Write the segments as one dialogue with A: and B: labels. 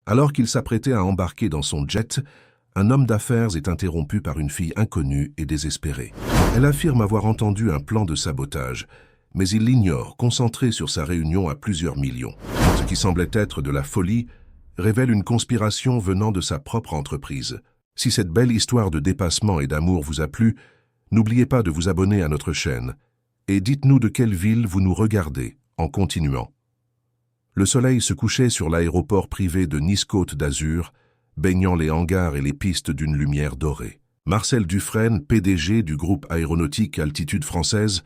A: Alors qu'il s'apprêtait à embarquer dans son jet, un homme d'affaires est interrompu par une fille inconnue et désespérée. Elle affirme avoir entendu un plan de sabotage, mais il l'ignore, concentré sur sa réunion à plusieurs millions. Ce qui semblait être de la folie révèle une conspiration venant de sa propre entreprise. Si cette belle histoire de dépassement et d'amour vous a plu, n'oubliez pas de vous abonner à notre chaîne et dites-nous de quelle ville vous nous regardez en continuant. Le soleil se couchait sur l'aéroport privé de Nice-Côte d'Azur, baignant les hangars et les pistes d'une lumière dorée. Marcel Dufresne, PDG du groupe aéronautique Altitude Française,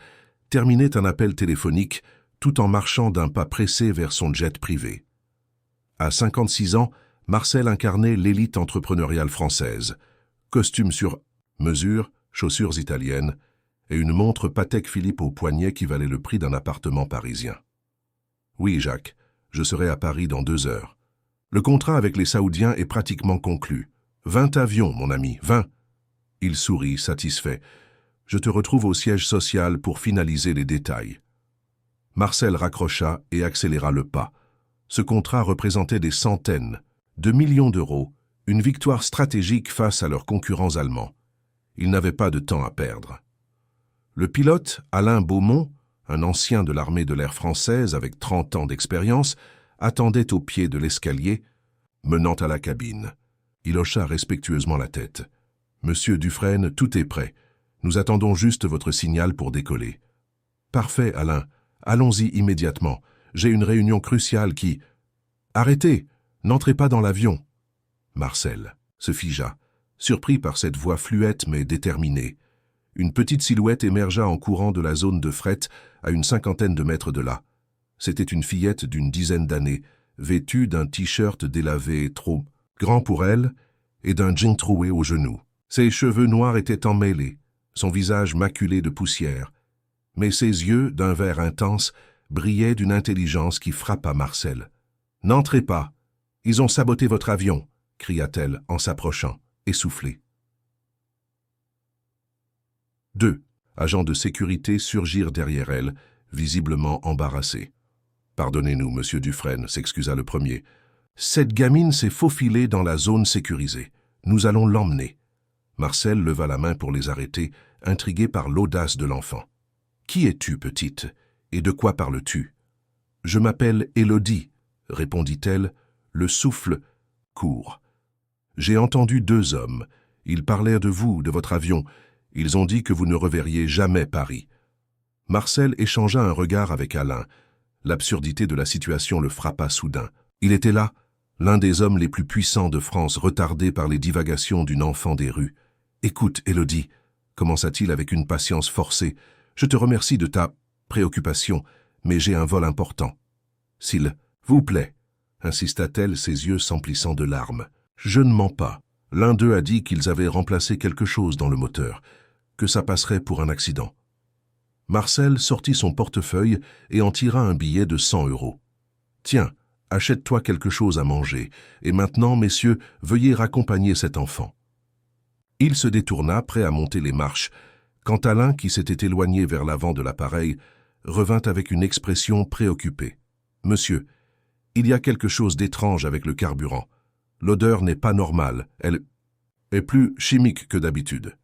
A: terminait un appel téléphonique tout en marchant d'un pas pressé vers son jet privé. À 56 ans, Marcel incarnait l'élite entrepreneuriale française. Costume sur mesure, chaussures italiennes et une montre Patek Philippe au poignet qui valait le prix d'un appartement parisien. « Oui, Jacques, je serai à Paris dans 2 heures. Le contrat avec les Saoudiens est pratiquement conclu. 20 avions, mon ami, 20. » Il sourit, satisfait. « Je te retrouve au siège social pour finaliser les détails. » Marcel raccrocha et accéléra le pas. Ce contrat représentait des centaines de millions d'euros, une victoire stratégique face à leurs concurrents allemands. Il n'avait pas de temps à perdre. Le pilote, Alain Beaumont, un ancien de l'armée de l'air française avec 30 ans d'expérience, attendait au pied de l'escalier, menant à la cabine. Il hocha respectueusement la tête. « Monsieur Dufresne, tout est prêt. Nous attendons juste votre signal pour décoller. »« Parfait, Alain. Allons-y immédiatement. J'ai une réunion cruciale qui... »« Arrêtez! N'entrez pas dans l'avion !» Marcel se figea, surpris par cette voix fluette mais déterminée. Une petite silhouette émergea en courant de la zone de fret à une 50aine de mètres de là. C'était une fillette d'une 10aine d'années, vêtue d'un t-shirt délavé trop grand pour elle et d'un jean troué aux genoux. Ses cheveux noirs étaient emmêlés, son visage maculé de poussière, mais ses yeux, d'un vert intense, brillaient d'une intelligence qui frappa Marcel. « N'entrez pas! Ils ont saboté votre avion !» cria-t-elle en s'approchant, essoufflée. 2 agents de sécurité surgirent derrière elle, visiblement embarrassés. « Pardonnez-nous, monsieur Dufresne, » s'excusa le premier. « Cette gamine s'est faufilée dans la zone sécurisée. Nous allons l'emmener. » Marcel leva la main pour les arrêter, intrigué par l'audace de l'enfant. « Qui es-tu, petite, et de quoi parles-tu ?»« Je m'appelle Élodie, » répondit-elle, le souffle court. « J'ai entendu 2 hommes. Ils parlaient de vous, de votre avion. Ils ont dit que vous ne reverriez jamais Paris. » Marcel échangea un regard avec Alain. L'absurdité de la situation le frappa soudain. Il était là, l'un des hommes les plus puissants de France, retardé par les divagations d'une enfant des rues. « Écoute, Élodie, » commença-t-il avec une patience forcée, « je te remercie de ta préoccupation, mais j'ai un vol important. »« S'il vous plaît, » insista-t-elle, ses yeux s'emplissant de larmes. « Je ne mens pas. L'un d'eux a dit qu'ils avaient remplacé quelque chose dans le moteur, que ça passerait pour un accident. » Marcel sortit son portefeuille et en tira un billet de 100 €. « Tiens, achète-toi quelque chose à manger, et maintenant, messieurs, veuillez raccompagner cet enfant. » Il se détourna, prêt à monter les marches, quand Alain, qui s'était éloigné vers l'avant de l'appareil, revint avec une expression préoccupée. « Monsieur, il y a quelque chose d'étrange avec le carburant. L'odeur n'est pas normale, elle est plus chimique que d'habitude. »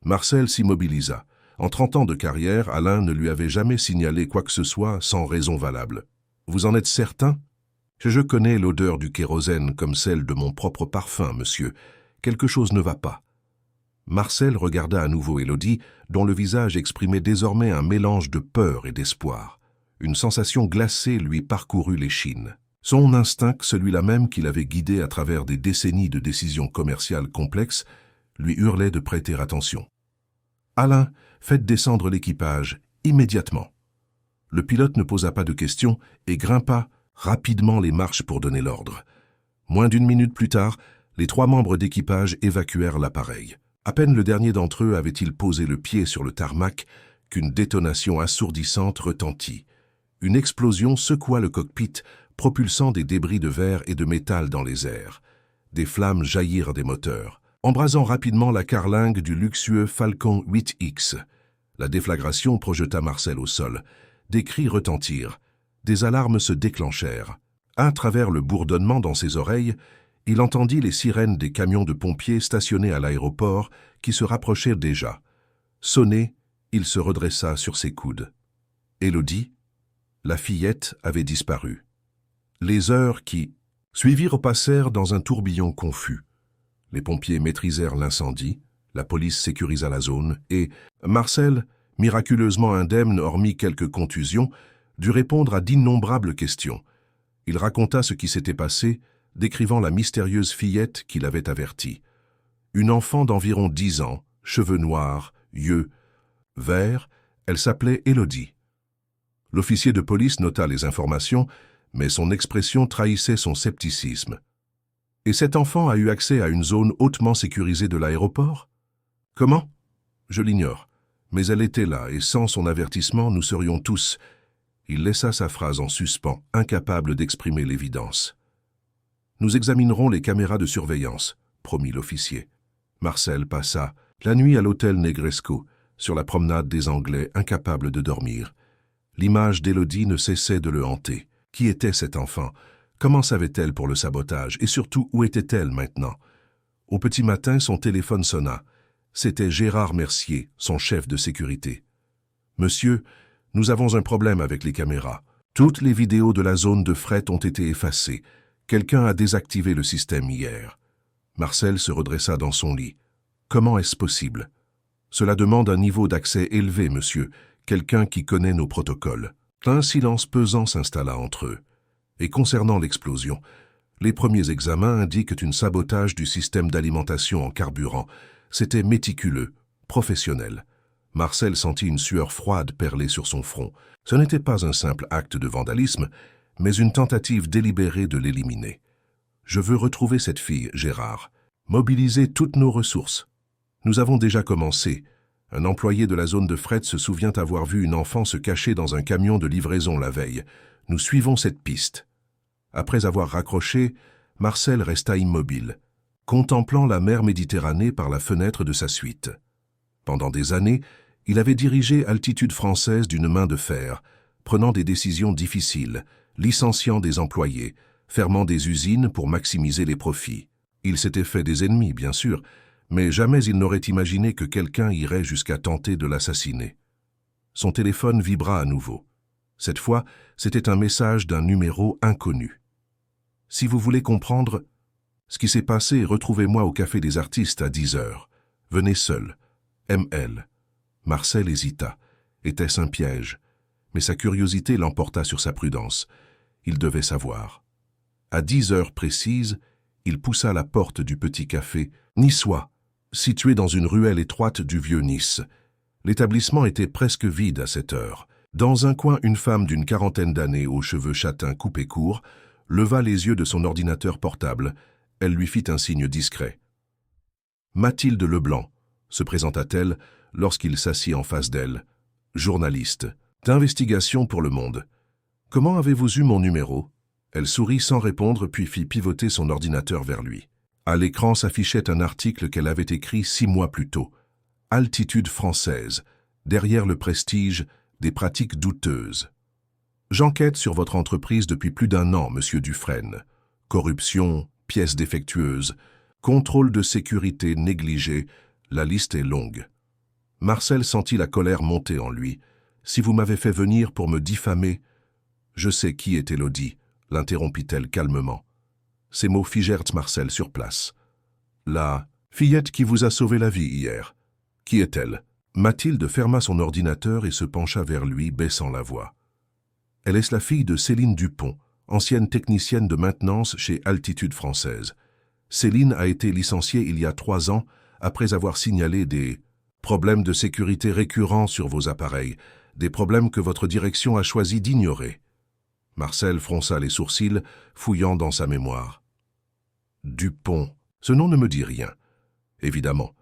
A: Marcel s'immobilisa. En 30 ans de carrière, Alain ne lui avait jamais signalé quoi que ce soit sans raison valable. « Vous en êtes certain ? » ?»« Je connais l'odeur du kérosène comme celle de mon propre parfum, monsieur. Quelque chose ne va pas. » Marcel regarda à nouveau Élodie, dont le visage exprimait désormais un mélange de peur et d'espoir. Une sensation glacée lui parcourut l'échine. Son instinct, celui-là même qui l'avait guidé à travers des décennies de décisions commerciales complexes, lui hurlait de prêter attention. « Alain, faites descendre l'équipage, immédiatement. » Le pilote ne posa pas de questions et grimpa rapidement les marches pour donner l'ordre. Moins d'1 minute plus tard, les 3 membres d'équipage évacuèrent l'appareil. À peine le dernier d'entre eux avait-il posé le pied sur le tarmac qu'une détonation assourdissante retentit. Une explosion secoua le cockpit, propulsant des débris de verre et de métal dans les airs. Des flammes jaillirent des moteurs, embrasant rapidement la carlingue du luxueux Falcon 8X. La déflagration projeta Marcel au sol. Des cris retentirent. Des alarmes se déclenchèrent. À travers le bourdonnement dans ses oreilles, il entendit les sirènes des camions de pompiers stationnés à l'aéroport qui se rapprochaient déjà. Sonné, il se redressa sur ses coudes. Élodie, la fillette, avait disparu. Les heures qui suivirent passèrent dans un tourbillon confus. Les pompiers maîtrisèrent l'incendie, la police sécurisa la zone et Marcel, miraculeusement indemne hormis quelques contusions, dut répondre à d'innombrables questions. Il raconta ce qui s'était passé, décrivant la mystérieuse fillette qui l'avait averti. Une enfant d'environ 10 ans, cheveux noirs, yeux verts, elle s'appelait Élodie. L'officier de police nota les informations, mais son expression trahissait son scepticisme. « Et cet enfant a eu accès à une zone hautement sécurisée de l'aéroport? Comment? Je l'ignore. Mais elle était là, et sans son avertissement, nous serions tous... » Il laissa sa phrase en suspens, incapable d'exprimer l'évidence. « Nous examinerons les caméras de surveillance, » promit l'officier. Marcel passa la nuit à l'hôtel Negresco, sur la promenade des Anglais, incapable de dormir. L'image d'Élodie ne cessait de le hanter. Qui était cet enfant? Comment savait-elle pour le sabotage? Et surtout, où était-elle maintenant? Au petit matin, son téléphone sonna. C'était Gérard Mercier, son chef de sécurité. « Monsieur, nous avons un problème avec les caméras. Toutes les vidéos de la zone de fret ont été effacées. Quelqu'un a désactivé le système hier. » Marcel se redressa dans son lit. « Comment est-ce possible? Cela demande un niveau d'accès élevé, monsieur, quelqu'un qui connaît nos protocoles. » Un silence pesant s'installa entre eux. Et concernant l'explosion, les premiers examens indiquent un sabotage du système d'alimentation en carburant. C'était méticuleux, professionnel. Marcel sentit une sueur froide perler sur son front. Ce n'était pas un simple acte de vandalisme, mais une tentative délibérée de l'éliminer. « Je veux retrouver cette fille, Gérard. Mobiliser toutes nos ressources. Nous avons déjà commencé. Un employé de la zone de fret se souvient avoir vu une enfant se cacher dans un camion de livraison la veille. Nous suivons cette piste. » Après avoir raccroché, Marcel resta immobile, contemplant la mer Méditerranée par la fenêtre de sa suite. Pendant des années, il avait dirigé Altitude Française d'une main de fer, prenant des décisions difficiles, licenciant des employés, fermant des usines pour maximiser les profits. Il s'était fait des ennemis, bien sûr, mais jamais il n'aurait imaginé que quelqu'un irait jusqu'à tenter de l'assassiner. Son téléphone vibra à nouveau. Cette fois, c'était un message d'un numéro inconnu. « Si vous voulez comprendre ce qui s'est passé, retrouvez-moi au Café des Artistes à 10 heures. Venez seul. M.L. » Marcel hésita. Était-ce un piège? Mais sa curiosité l'emporta sur sa prudence. Il devait savoir. À 10 heures précises, il poussa la porte du petit café niçois, situé dans une ruelle étroite du vieux Nice. L'établissement était presque vide à cette heure. Dans un coin, une femme d'une 40aine d'années, aux cheveux châtains coupés courts, leva les yeux de son ordinateur portable. Elle lui fit un signe discret. « Mathilde Leblanc », se présenta-t-elle lorsqu'il s'assit en face d'elle. « Journaliste. D'investigation pour Le Monde. Comment avez-vous eu mon numéro ?» Elle sourit sans répondre puis fit pivoter son ordinateur vers lui. À l'écran s'affichait un article qu'elle avait écrit 6 mois plus tôt. « Altitude Française. Derrière le prestige, des pratiques douteuses. J'enquête sur votre entreprise depuis plus d'1 an, monsieur Dufresne. Corruption, pièces défectueuses, contrôle de sécurité négligé, la liste est longue. » Marcel sentit la colère monter en lui. « Si vous m'avez fait venir pour me diffamer... » « Je sais qui est Élodie, » l'interrompit-elle calmement. Ces mots figèrent Marcel sur place. « La fillette qui vous a sauvé la vie hier. Qui est-elle » Mathilde ferma son ordinateur et se pencha vers lui, baissant la voix. « Elle est la fille de Céline Dupont, ancienne technicienne de maintenance chez Altitude Française. Céline a été licenciée il y a 3 ans après avoir signalé des problèmes de sécurité récurrents sur vos appareils, des problèmes que votre direction a choisi d'ignorer. » Marcel fronça les sourcils, fouillant dans sa mémoire. « Dupont, ce nom ne me dit rien. Évidemment.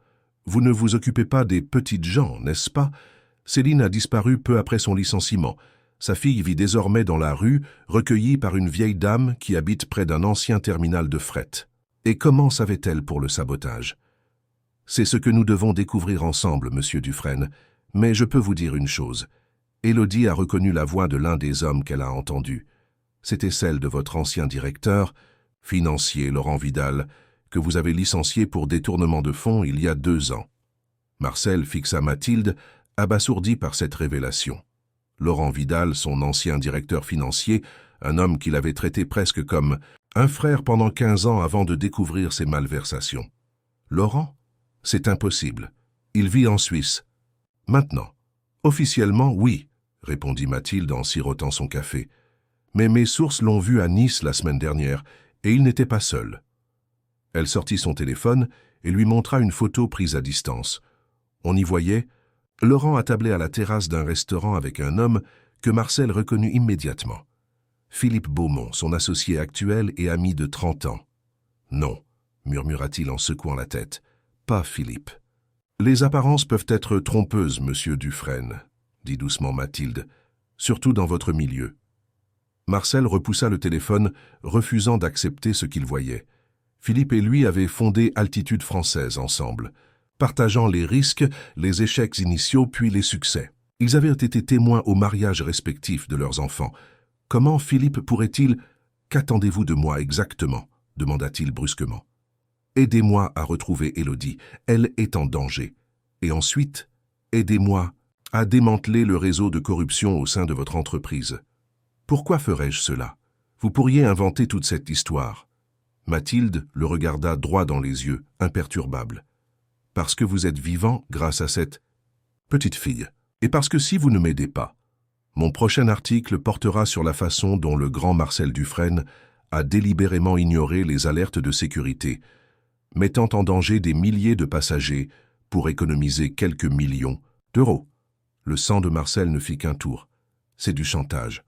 A: Vous ne vous occupez pas des petites gens, n'est-ce pas? Céline a disparu peu après son licenciement. Sa fille vit désormais dans la rue, recueillie par une vieille dame qui habite près d'un ancien terminal de fret. Et comment savait-elle pour le sabotage? C'est ce que nous devons découvrir ensemble, monsieur Dufresne. Mais je peux vous dire une chose. Élodie a reconnu la voix de l'un des hommes qu'elle a entendu. C'était celle de votre ancien directeur, financier Laurent Vidal, que vous avez licencié pour détournement de fonds il y a 2 ans. Marcel fixa Mathilde, abasourdi par cette révélation. Laurent Vidal, son ancien directeur financier, un homme qu'il avait traité presque comme un frère pendant 15 ans avant de découvrir ses malversations. Laurent? C'est impossible. Il vit en Suisse. Maintenant. Officiellement, oui, répondit Mathilde en sirotant son café. Mais mes sources l'ont vu à Nice la semaine dernière, et il n'était pas seul. Elle sortit son téléphone et lui montra une photo prise à distance. On y voyait Laurent attablé à la terrasse d'un restaurant avec un homme que Marcel reconnut immédiatement. Philippe Beaumont, son associé actuel et ami de 30 ans. « Non », murmura-t-il en secouant la tête, « pas Philippe. »« Les apparences peuvent être trompeuses, monsieur Dufresne, » dit doucement Mathilde, « surtout dans votre milieu. » Marcel repoussa le téléphone, refusant d'accepter ce qu'il voyait. Philippe et lui avaient fondé Altitude Française ensemble, partageant les risques, les échecs initiaux puis les succès. Ils avaient été témoins au mariage respectif de leurs enfants. Comment Philippe pourrait-il... « Qu'attendez-vous de moi exactement » demanda-t-il brusquement. « Aidez-moi à retrouver Élodie, elle est en danger. Et ensuite, aidez-moi à démanteler le réseau de corruption au sein de votre entreprise. » « Pourquoi ferais-je cela? Vous pourriez inventer toute cette histoire. » Mathilde le regarda droit dans les yeux, imperturbable. « Parce que vous êtes vivant grâce à cette petite fille. Et parce que si vous ne m'aidez pas, mon prochain article portera sur la façon dont le grand Marcel Dufresne a délibérément ignoré les alertes de sécurité, mettant en danger des milliers de passagers pour économiser quelques millions d'euros. » Le sang de Marcel ne fit qu'un tour. C'est du chantage.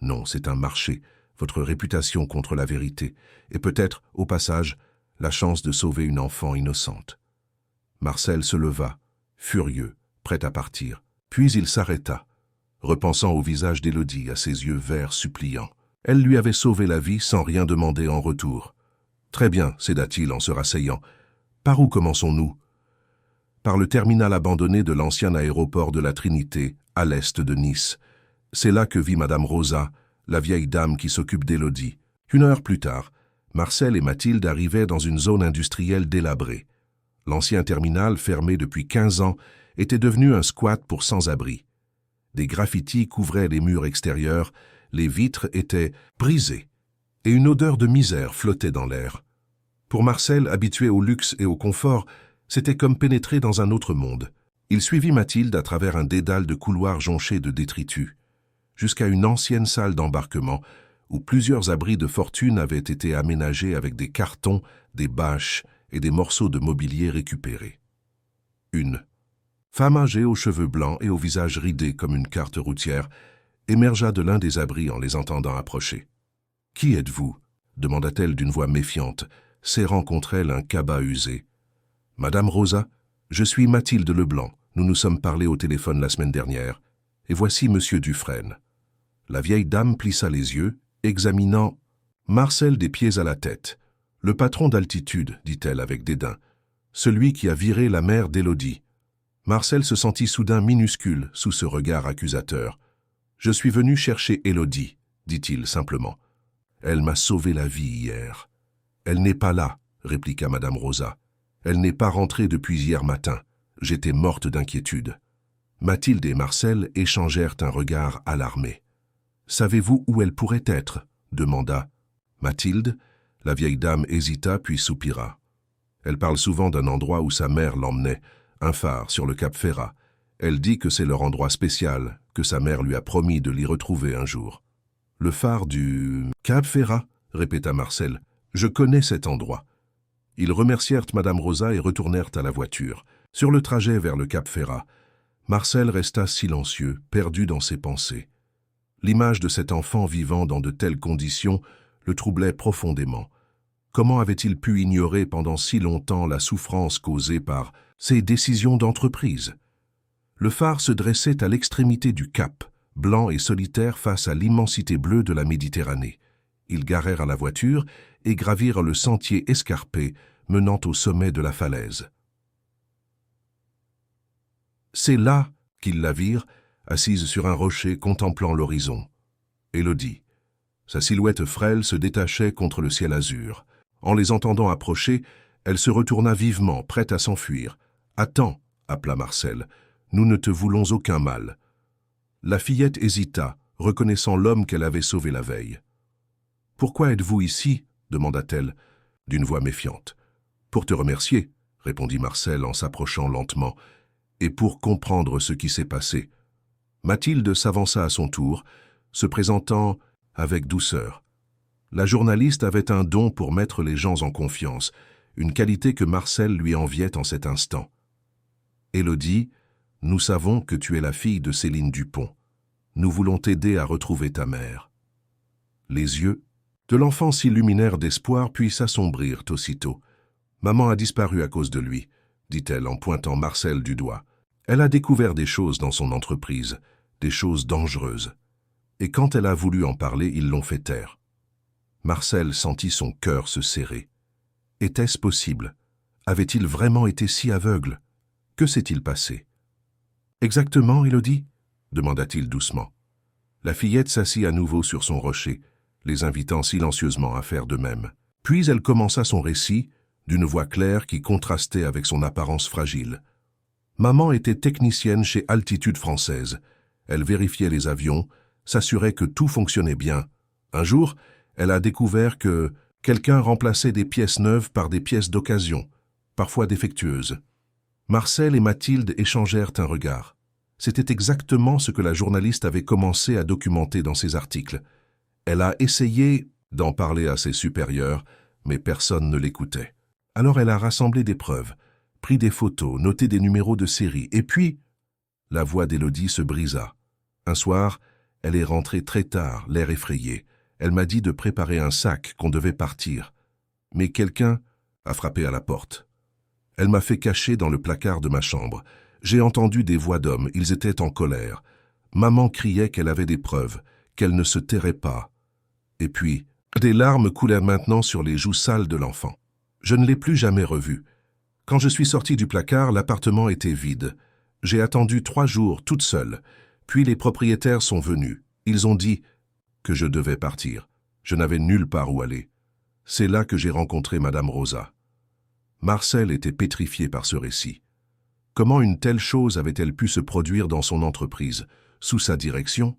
A: Non, c'est un marché, votre réputation contre la vérité, et peut-être, au passage, la chance de sauver une enfant innocente. Marcel se leva, furieux, prêt à partir. Puis il s'arrêta, repensant au visage d'Élodie, à ses yeux verts suppliants. Elle lui avait sauvé la vie sans rien demander en retour. « Très bien, céda-t-il en se rasseyant. Par où commençons-nous » Par le terminal abandonné de l'ancien aéroport de la Trinité, à l'est de Nice. C'est là que vit Madame Rosa, la vieille dame qui s'occupe d'Élodie. 1 heure plus tard, Marcel et Mathilde arrivaient dans une zone industrielle délabrée. L'ancien terminal, fermé depuis 15 ans, était devenu un squat pour sans-abri. Des graffitis couvraient les murs extérieurs, les vitres étaient brisées, et une odeur de misère flottait dans l'air. Pour Marcel, habitué au luxe et au confort, c'était comme pénétrer dans un autre monde. Il suivit Mathilde à travers un dédale de couloirs jonchés de détritus, jusqu'à une ancienne salle d'embarquement où plusieurs abris de fortune avaient été aménagés avec des cartons, des bâches et des morceaux de mobilier récupérés. Une femme âgée aux cheveux blancs et au visage ridé comme une carte routière émergea de l'un des abris en les entendant approcher. « Qui êtes-vous » demanda-t-elle d'une voix méfiante, serrant contre elle un cabas usé. « Madame Rosa, je suis Mathilde Leblanc. Nous nous sommes parlé au téléphone la semaine dernière. Et voici Monsieur Dufresne. » La vieille dame plissa les yeux, examinant Marcel des pieds à la tête. « Le patron d'Altitude, dit-elle avec dédain. Celui qui a viré la mère d'Élodie. » Marcel se sentit soudain minuscule sous ce regard accusateur. « Je suis venu chercher Élodie, dit-il simplement. Elle m'a sauvé la vie hier. »« Elle n'est pas là, répliqua Madame Rosa. Elle n'est pas rentrée depuis hier matin. J'étais morte d'inquiétude. » Mathilde et Marcel échangèrent un regard alarmé. « Savez-vous où elle pourrait être ?» demanda Mathilde. La vieille dame hésita puis soupira. Elle parle souvent d'un endroit où sa mère l'emmenait, un phare sur le Cap Ferrat. Elle dit que c'est leur endroit spécial, que sa mère lui a promis de l'y retrouver un jour. « Le phare du Cap Ferrat ?» répéta Marcel. « Je connais cet endroit. » Ils remercièrent Madame Rosa et retournèrent à la voiture. Sur le trajet vers le Cap Ferrat, Marcel resta silencieux, perdu dans ses pensées. L'image de cet enfant vivant dans de telles conditions le troublait profondément. Comment avait-il pu ignorer pendant si longtemps la souffrance causée par ses décisions d'entreprise? Le phare se dressait à l'extrémité du cap, blanc et solitaire face à l'immensité bleue de la Méditerranée. Ils garèrent la voiture et gravirent le sentier escarpé menant au sommet de la falaise. C'est là qu'ils la virent, assise sur un rocher contemplant l'horizon. Élodie. Sa silhouette frêle se détachait contre le ciel azur. En les entendant approcher, elle se retourna vivement, prête à s'enfuir. « Attends !» appela Marcel. « Nous ne te voulons aucun mal. » La fillette hésita, reconnaissant l'homme qu'elle avait sauvé la veille. « Pourquoi êtes-vous ici ?» demanda-t-elle, d'une voix méfiante. « Pour te remercier, » répondit Marcel en s'approchant lentement, « et pour comprendre ce qui s'est passé. » Mathilde s'avança à son tour, se présentant avec douceur. La journaliste avait un don pour mettre les gens en confiance, une qualité que Marcel lui enviait en cet instant. « Élodie, nous savons que tu es la fille de Céline Dupont. Nous voulons t'aider à retrouver ta mère. » Les yeux de l'enfant s'illuminèrent d'espoir puis s'assombrirent aussitôt. « Maman a disparu à cause de lui, » dit-elle en pointant Marcel du doigt. « Elle a découvert des choses dans son entreprise, des choses dangereuses. Et quand elle a voulu en parler, ils l'ont fait taire. » Marcel sentit son cœur se serrer. Était-ce possible? Avait-il vraiment été si aveugle? Que s'est-il passé? « Exactement, Élodie ?» demanda-t-il doucement. La fillette s'assit à nouveau sur son rocher, les invitant silencieusement à faire de même. Puis elle commença son récit, d'une voix claire qui contrastait avec son apparence fragile. Maman était technicienne chez Altitude Française. Elle vérifiait les avions, s'assurait que tout fonctionnait bien. Un jour, elle a découvert que quelqu'un remplaçait des pièces neuves par des pièces d'occasion, parfois défectueuses. Marcel et Mathilde échangèrent un regard. C'était exactement ce que la journaliste avait commencé à documenter dans ses articles. Elle a essayé d'en parler à ses supérieurs, mais personne ne l'écoutait. Alors elle a rassemblé des preuves, pris des photos, noté des numéros de série, et puis la voix d'Élodie se brisa. Un soir, elle est rentrée très tard, l'air effrayé. Elle m'a dit de préparer un sac, qu'on devait partir. Mais quelqu'un a frappé à la porte. Elle m'a fait cacher dans le placard de ma chambre. J'ai entendu des voix d'hommes, ils étaient en colère. Maman criait qu'elle avait des preuves, qu'elle ne se tairait pas. Et puis, des larmes coulèrent maintenant sur les joues sales de l'enfant. Je ne l'ai plus jamais revu. Quand je suis sortie du placard, l'appartement était vide. J'ai attendu 3 jours, toute seule. Puis les propriétaires sont venus. Ils ont dit que je devais partir. Je n'avais nulle part où aller. C'est là que j'ai rencontré Madame Rosa. Marcel était pétrifié par ce récit. Comment une telle chose avait-elle pu se produire dans son entreprise, sous sa direction?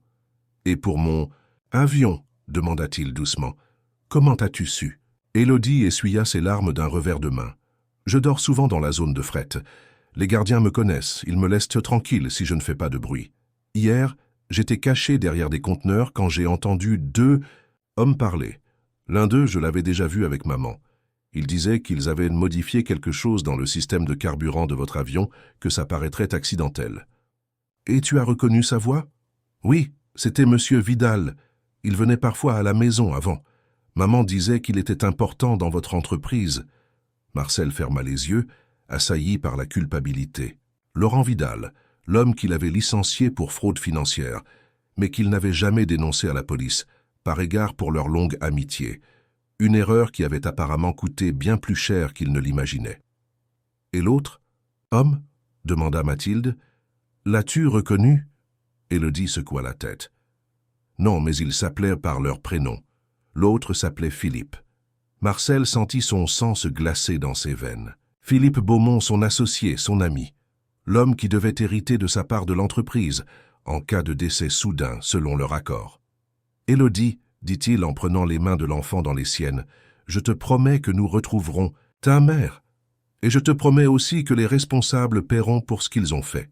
A: Et pour mon avion, demanda-t-il doucement. Comment as-tu su? Élodie essuya ses larmes d'un revers de main. Je dors souvent dans la zone de fret. Les gardiens me connaissent, ils me laissent tranquille si je ne fais pas de bruit. Hier, j'étais caché derrière des conteneurs quand j'ai entendu 2 hommes parler. L'un d'eux, je l'avais déjà vu avec maman. Ils disaient qu'ils avaient modifié quelque chose dans le système de carburant de votre avion, que ça paraîtrait accidentel. Et tu as reconnu sa voix? Oui, c'était Monsieur Vidal. Il venait parfois à la maison avant. Maman disait qu'il était important dans votre entreprise. Marcel ferma les yeux, assailli par la culpabilité. Laurent Vidal, l'homme qu'il avait licencié pour fraude financière, mais qu'il n'avait jamais dénoncé à la police, par égard pour leur longue amitié. Une erreur qui avait apparemment coûté bien plus cher qu'il ne l'imaginait. « Et l'autre? Homme ?» demanda Mathilde. « L'as-tu reconnu ?» Élodie secoua la tête. « Non, mais ils s'appelaient par leur prénom. L'autre s'appelait Philippe. » Marcel sentit son sang se glacer dans ses veines. Philippe Beaumont, son associé, son ami. L'homme qui devait hériter de sa part de l'entreprise, en cas de décès soudain, selon leur accord. « Élodie, dit-il en prenant les mains de l'enfant dans les siennes, je te promets que nous retrouverons ta mère, et je te promets aussi que les responsables paieront pour ce qu'ils ont fait. »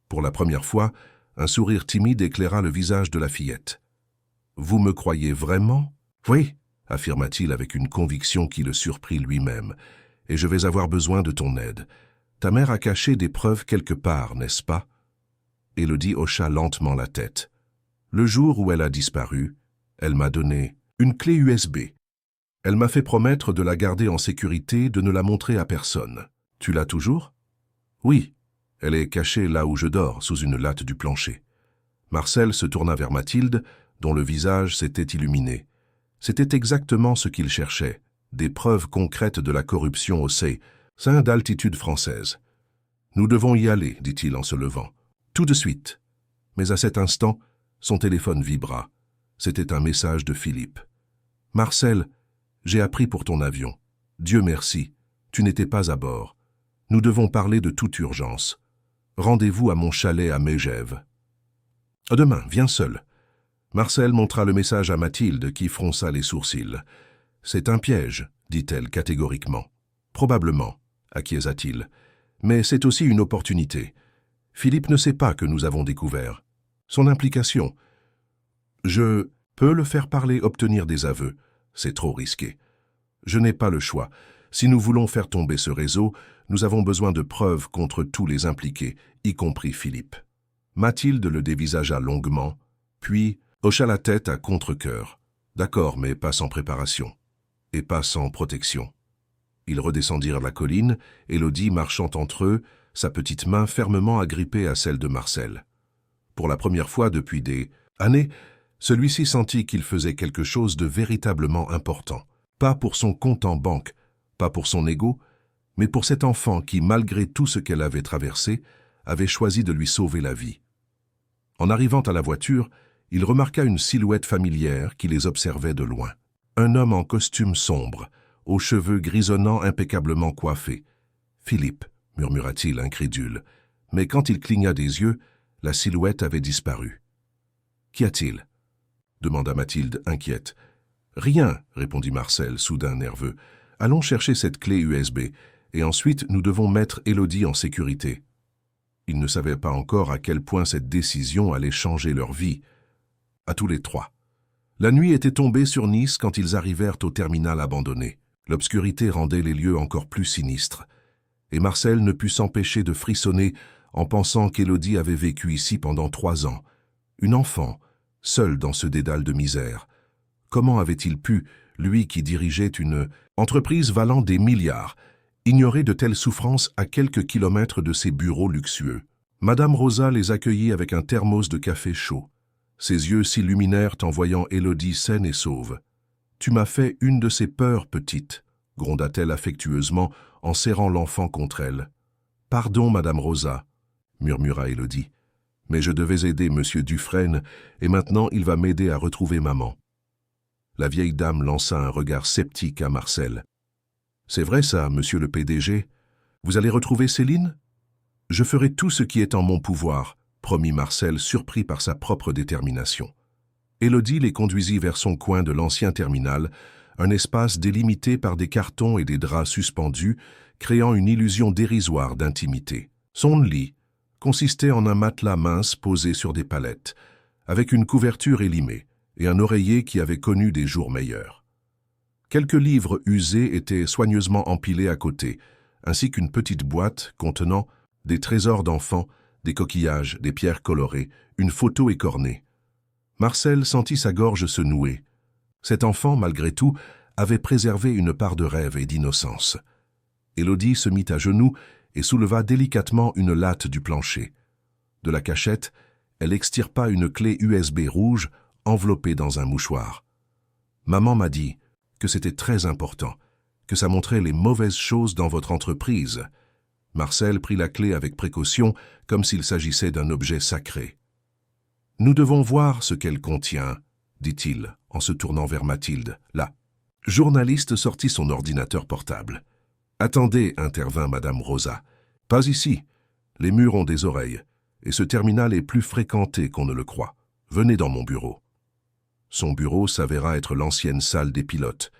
A: Pour la première fois, un sourire timide éclaira le visage de la fillette. « Vous me croyez vraiment? »« Oui, » affirma-t-il avec une conviction qui le surprit lui-même, « et je vais avoir besoin de ton aide. Ta mère a caché des preuves quelque part, n'est-ce pas ?» Élodie hocha lentement la tête. « Le jour où elle a disparu, elle m'a donné une clé USB. Elle m'a fait promettre de la garder en sécurité, de ne la montrer à personne. Tu l'as toujours? » « Oui, elle est cachée là où je dors, sous une latte du plancher. » Marcel se tourna vers Mathilde, dont le visage s'était illuminé. C'était exactement ce qu'il cherchait, des preuves concrètes de la corruption au sein d'Altitude Française. « Nous devons y aller, dit-il en se levant. Tout de suite. » Mais à cet instant, son téléphone vibra. C'était un message de Philippe. « Marcel, j'ai appris pour ton avion. Dieu merci, tu n'étais pas à bord. Nous devons parler de toute urgence. Rendez-vous à mon chalet à Megève. »« Demain, viens seul. » Marcel montra le message à Mathilde qui fronça les sourcils. « C'est un piège, dit-elle catégoriquement. « Probablement, acquiesça-t-il. Mais c'est aussi une opportunité. Philippe ne sait pas que nous avons découvert. Son implication. Je peux le faire parler, obtenir des aveux. C'est trop risqué. Je n'ai pas le choix. Si nous voulons faire tomber ce réseau, nous avons besoin de preuves contre tous les impliqués, y compris Philippe. » Mathilde le dévisagea longuement, puis hocha la tête à contre-cœur. « D'accord, mais pas sans préparation. Et pas sans protection. » Ils redescendirent la colline, Élodie marchant entre eux, sa petite main fermement agrippée à celle de Marcel. Pour la première fois depuis des années, celui-ci sentit qu'il faisait quelque chose de véritablement important. Pas pour son compte en banque, pas pour son ego, mais pour cet enfant qui, malgré tout ce qu'elle avait traversé, avait choisi de lui sauver la vie. En arrivant à la voiture, il remarqua une silhouette familière qui les observait de loin. Un homme en costume sombre, aux cheveux grisonnants impeccablement coiffés. « Philippe » murmura-t-il incrédule, mais quand il cligna des yeux, la silhouette avait disparu. « Qu'y a-t-il » demanda Mathilde, inquiète. « Rien » répondit Marcel, soudain nerveux. « Allons chercher cette clé USB, et ensuite nous devons mettre Élodie en sécurité. » Ils ne savaient pas encore à quel point cette décision allait changer leur vie. À tous les trois. La nuit était tombée sur Nice quand ils arrivèrent au terminal abandonné. L'obscurité rendait les lieux encore plus sinistres. Et Marcel ne put s'empêcher de frissonner en pensant qu'Élodie avait vécu ici pendant 3 ans. Une enfant, seule dans ce dédale de misère. Comment avait-il pu, lui qui dirigeait une entreprise valant des milliards, ignorer de telles souffrances à quelques kilomètres de ses bureaux luxueux? Madame Rosa les accueillit avec un thermos de café chaud. Ses yeux s'illuminèrent en voyant Élodie saine et sauve. « Tu m'as fait une de ces peurs, petite », gronda-t-elle affectueusement en serrant l'enfant contre elle. « Pardon, Madame Rosa », murmura Élodie. « Mais je devais aider Monsieur Dufresne, et maintenant il va m'aider à retrouver maman. » La vieille dame lança un regard sceptique à Marcel. « C'est vrai ça, Monsieur le PDG? Vous allez retrouver Céline? »« Je ferai tout ce qui est en mon pouvoir, » promit Marcel, surpris par sa propre détermination. Élodie les conduisit vers son coin de l'ancien terminal, un espace délimité par des cartons et des draps suspendus, créant une illusion dérisoire d'intimité. Son lit consistait en un matelas mince posé sur des palettes, avec une couverture élimée et un oreiller qui avait connu des jours meilleurs. Quelques livres usés étaient soigneusement empilés à côté, ainsi qu'une petite boîte contenant des trésors d'enfants, des coquillages, des pierres colorées, une photo écornée. Marcel sentit sa gorge se nouer. Cet enfant, malgré tout, avait préservé une part de rêve et d'innocence. Élodie se mit à genoux et souleva délicatement une latte du plancher. De la cachette, elle extirpa une clé USB rouge enveloppée dans un mouchoir. « Maman m'a dit que c'était très important, que ça montrait les mauvaises choses dans votre entreprise. » Marcel prit la clé avec précaution, comme s'il s'agissait d'un objet sacré. « Nous devons voir ce qu'elle contient, » dit-il, en se tournant vers Mathilde. La journaliste sortit son ordinateur portable. « Attendez, » intervint Madame Rosa. « Pas ici. Les murs ont des oreilles, et ce terminal est plus fréquenté qu'on ne le croit. Venez dans mon bureau. » Son bureau s'avéra être l'ancienne salle des pilotes,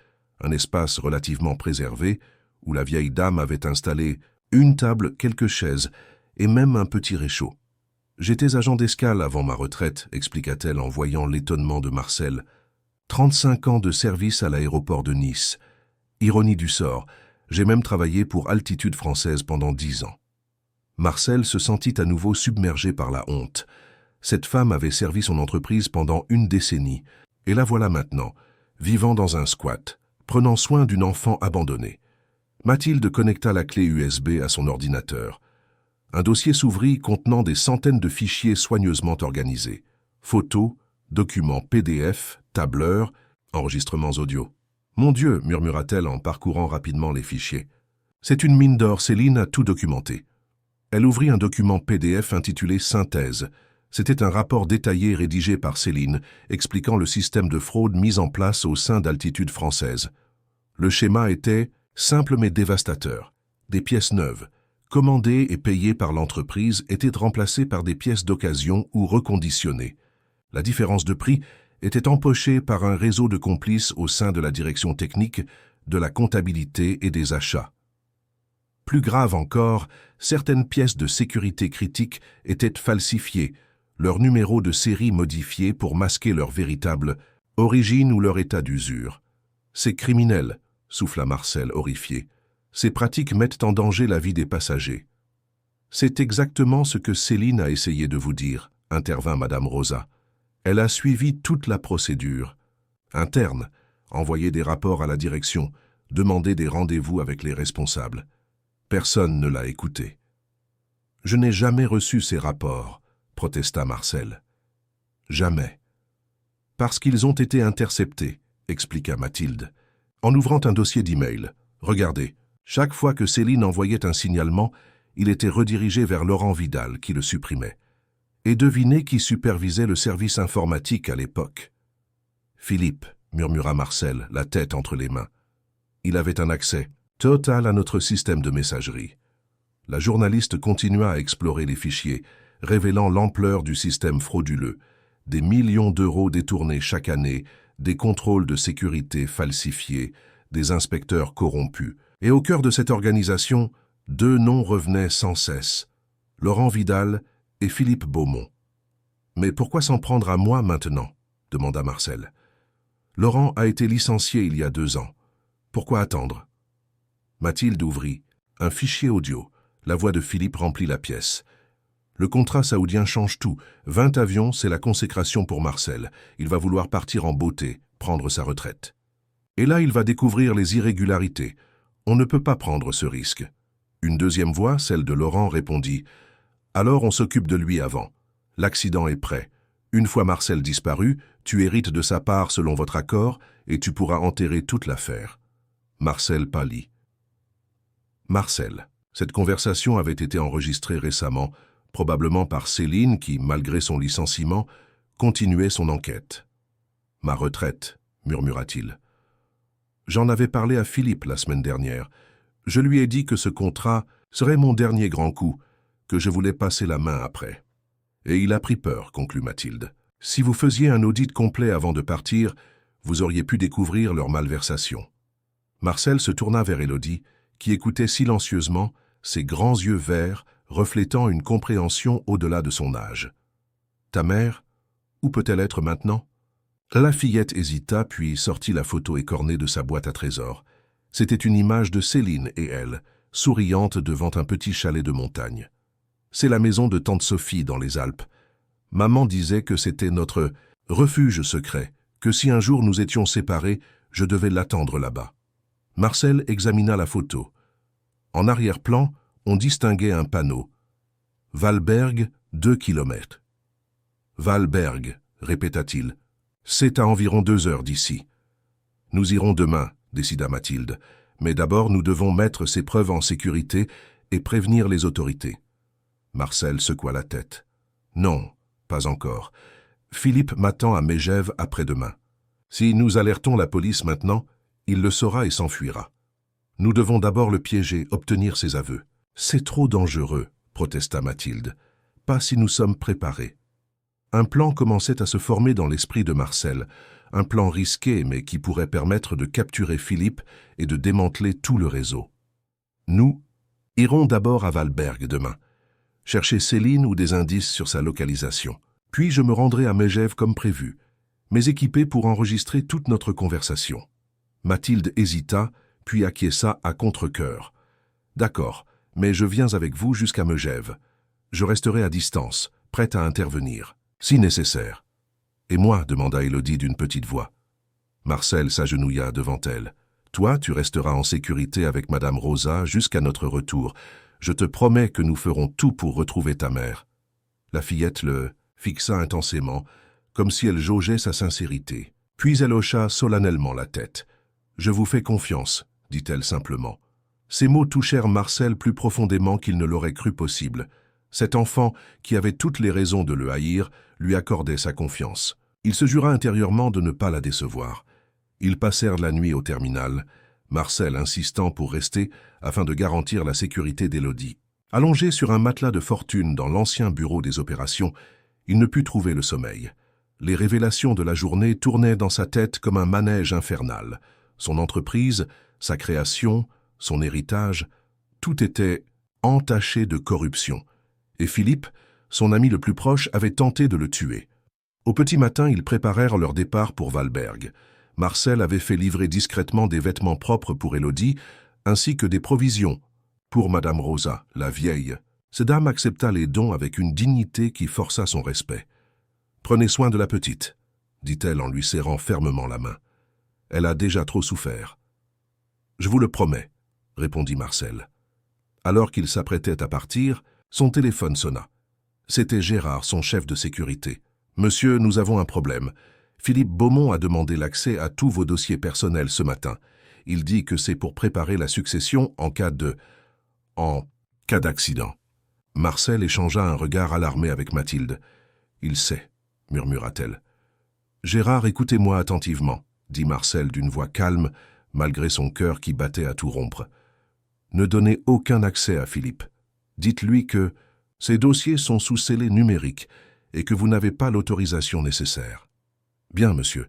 A: un espace relativement préservé, où la vieille dame avait installé une table, quelques chaises, et même un petit réchaud. « J'étais agent d'escale avant ma retraite, » expliqua-t-elle en voyant l'étonnement de Marcel. 35 ans de service à l'aéroport de Nice. Ironie du sort, j'ai même travaillé pour Altitude Française pendant 10 ans. Marcel se sentit à nouveau submergé par la honte. Cette femme avait servi son entreprise pendant 1 décennie, et la voilà maintenant, vivant dans un squat, prenant soin d'une enfant abandonnée. Mathilde connecta la clé USB à son ordinateur. Un dossier s'ouvrit contenant des centaines de fichiers soigneusement organisés. Photos, documents PDF, tableurs, enregistrements audio. « Mon Dieu !» murmura-t-elle en parcourant rapidement les fichiers. « C'est une mine d'or, Céline a tout documenté. » Elle ouvrit un document PDF intitulé « Synthèse ». C'était un rapport détaillé rédigé par Céline, expliquant le système de fraude mis en place au sein d'Altitude Française. Le schéma était simple mais dévastateur. Des pièces neuves, commandées et payées par l'entreprise, étaient remplacées par des pièces d'occasion ou reconditionnées. La différence de prix était empochée par un réseau de complices au sein de la direction technique, de la comptabilité et des achats. Plus grave encore, certaines pièces de sécurité critiques étaient falsifiées, leur numéro de série modifié pour masquer leur véritable origine ou leur état d'usure. C'est criminel, souffla Marcel horrifié. Ces pratiques mettent en danger la vie des passagers. C'est exactement ce que Céline a essayé de vous dire, intervint Madame Rosa. Elle a suivi toute la procédure. Interne, envoyé des rapports à la direction, demandé des rendez-vous avec les responsables. Personne ne l'a écouté. « Je n'ai jamais reçu ces rapports », protesta Marcel. « Jamais. »« Parce qu'ils ont été interceptés », expliqua Mathilde, en ouvrant un dossier d'email. « Regardez, chaque fois que Céline envoyait un signalement, il était redirigé vers Laurent Vidal, qui le supprimait. Et devinez qui supervisait le service informatique à l'époque. »« Philippe », murmura Marcel, la tête entre les mains. Il avait un accès total à notre système de messagerie. La journaliste continua à explorer les fichiers, révélant l'ampleur du système frauduleux, des millions d'euros détournés chaque année, des contrôles de sécurité falsifiés, des inspecteurs corrompus. Et au cœur de cette organisation, deux noms revenaient sans cesse, Laurent Vidal et Philippe Beaumont. « Mais pourquoi s'en prendre à moi maintenant ?» demanda Marcel. « Laurent a été licencié il y a 2 ans. Pourquoi attendre ?» Mathilde ouvrit un fichier audio. La voix de Philippe remplit la pièce. Le contrat saoudien change tout. 20 avions, c'est la consécration pour Marcel. Il va vouloir partir en beauté, prendre sa retraite. Et là, il va découvrir les irrégularités. On ne peut pas prendre ce risque. Une deuxième voix, celle de Laurent, répondit « Alors on s'occupe de lui avant. L'accident est prêt. Une fois Marcel disparu, tu hérites de sa part selon votre accord et tu pourras enterrer toute l'affaire. » Marcel pâlit. Marcel. Cette conversation avait été enregistrée récemment, probablement par Céline qui, malgré son licenciement, continuait son enquête. « Ma retraite », murmura-t-il. « J'en avais parlé à Philippe la semaine dernière. Je lui ai dit que ce contrat serait mon dernier grand coup, que je voulais passer la main après. » Et il a pris peur, conclut Mathilde. « Si vous faisiez un audit complet avant de partir, vous auriez pu découvrir leur malversation. » Marcel se tourna vers Élodie, qui écoutait silencieusement, ses grands yeux verts reflétant une compréhension au-delà de son âge. « Ta mère, où peut-elle être maintenant ?» La fillette hésita, puis sortit la photo écornée de sa boîte à trésors. C'était une image de Céline et elle, souriantes devant un petit chalet de montagne. « C'est la maison de tante Sophie dans les Alpes. Maman disait que c'était notre refuge secret, que si un jour nous étions séparés, je devais l'attendre là-bas. » Marcel examina la photo. En arrière-plan, on distinguait un panneau. « Valberg, 2 kilomètres. »« Valberg, » répéta-t-il. « C'est à environ 2 heures d'ici. »« Nous irons demain, » décida Mathilde. « Mais d'abord, nous devons mettre ces preuves en sécurité et prévenir les autorités. » Marcel secoua la tête. « Non, pas encore. Philippe m'attend à Megève après-demain. Si nous alertons la police maintenant, il le saura et s'enfuira. Nous devons d'abord le piéger, obtenir ses aveux. »« C'est trop dangereux, » protesta Mathilde. « Pas si nous sommes préparés. » Un plan commençait à se former dans l'esprit de Marcel, un plan risqué mais qui pourrait permettre de capturer Philippe et de démanteler tout le réseau. « Nous irons d'abord à Valberg demain, chercher Céline ou des indices sur sa localisation. Puis je me rendrai à Megève comme prévu, mais équipé pour enregistrer toute notre conversation. » Mathilde hésita, puis acquiesça à contre-cœur. « D'accord, mais je viens avec vous jusqu'à Megève. Je resterai à distance, prête à intervenir, si nécessaire. »« Et moi ?» demanda Élodie d'une petite voix. Marcel s'agenouilla devant elle. « Toi, tu resteras en sécurité avec Madame Rosa jusqu'à notre retour. Je te promets que nous ferons tout pour retrouver ta mère. » La fillette le fixa intensément, comme si elle jaugeait sa sincérité. Puis elle hocha solennellement la tête. « Je vous fais confiance, » dit-elle simplement. Ces mots touchèrent Marcel plus profondément qu'il ne l'aurait cru possible. Cet enfant, qui avait toutes les raisons de le haïr, lui accordait sa confiance. Il se jura intérieurement de ne pas la décevoir. Ils passèrent la nuit au terminal, Marcel insistant pour rester afin de garantir la sécurité d'Élodie. Allongé sur un matelas de fortune dans l'ancien bureau des opérations, il ne put trouver le sommeil. Les révélations de la journée tournaient dans sa tête comme un manège infernal. Son entreprise, sa création, son héritage, tout était entaché de corruption. Et Philippe, son ami le plus proche, avait tenté de le tuer. Au petit matin, ils préparèrent leur départ pour Valberg. Marcel avait fait livrer discrètement des vêtements propres pour Élodie, ainsi que des provisions pour Madame Rosa, la vieille. Cette dame accepta les dons avec une dignité qui força son respect. « Prenez soin de la petite », dit-elle en lui serrant fermement la main. « Elle a déjà trop souffert. »« Je vous le promets », répondit Marcel. Alors qu'il s'apprêtait à partir, son téléphone sonna. C'était Gérard, son chef de sécurité. « Monsieur, nous avons un problème. Philippe Beaumont a demandé l'accès à tous vos dossiers personnels ce matin. Il dit que c'est pour préparer la succession en cas d'accident. » Marcel échangea un regard alarmé avec Mathilde. « Il sait, » murmura-t-elle. « Gérard, écoutez-moi attentivement, » dit Marcel d'une voix calme, malgré son cœur qui battait à tout rompre. « Ne donnez aucun accès à Philippe. Dites-lui que ces dossiers sont sous scellé numérique et que vous n'avez pas l'autorisation nécessaire. » « Bien, monsieur.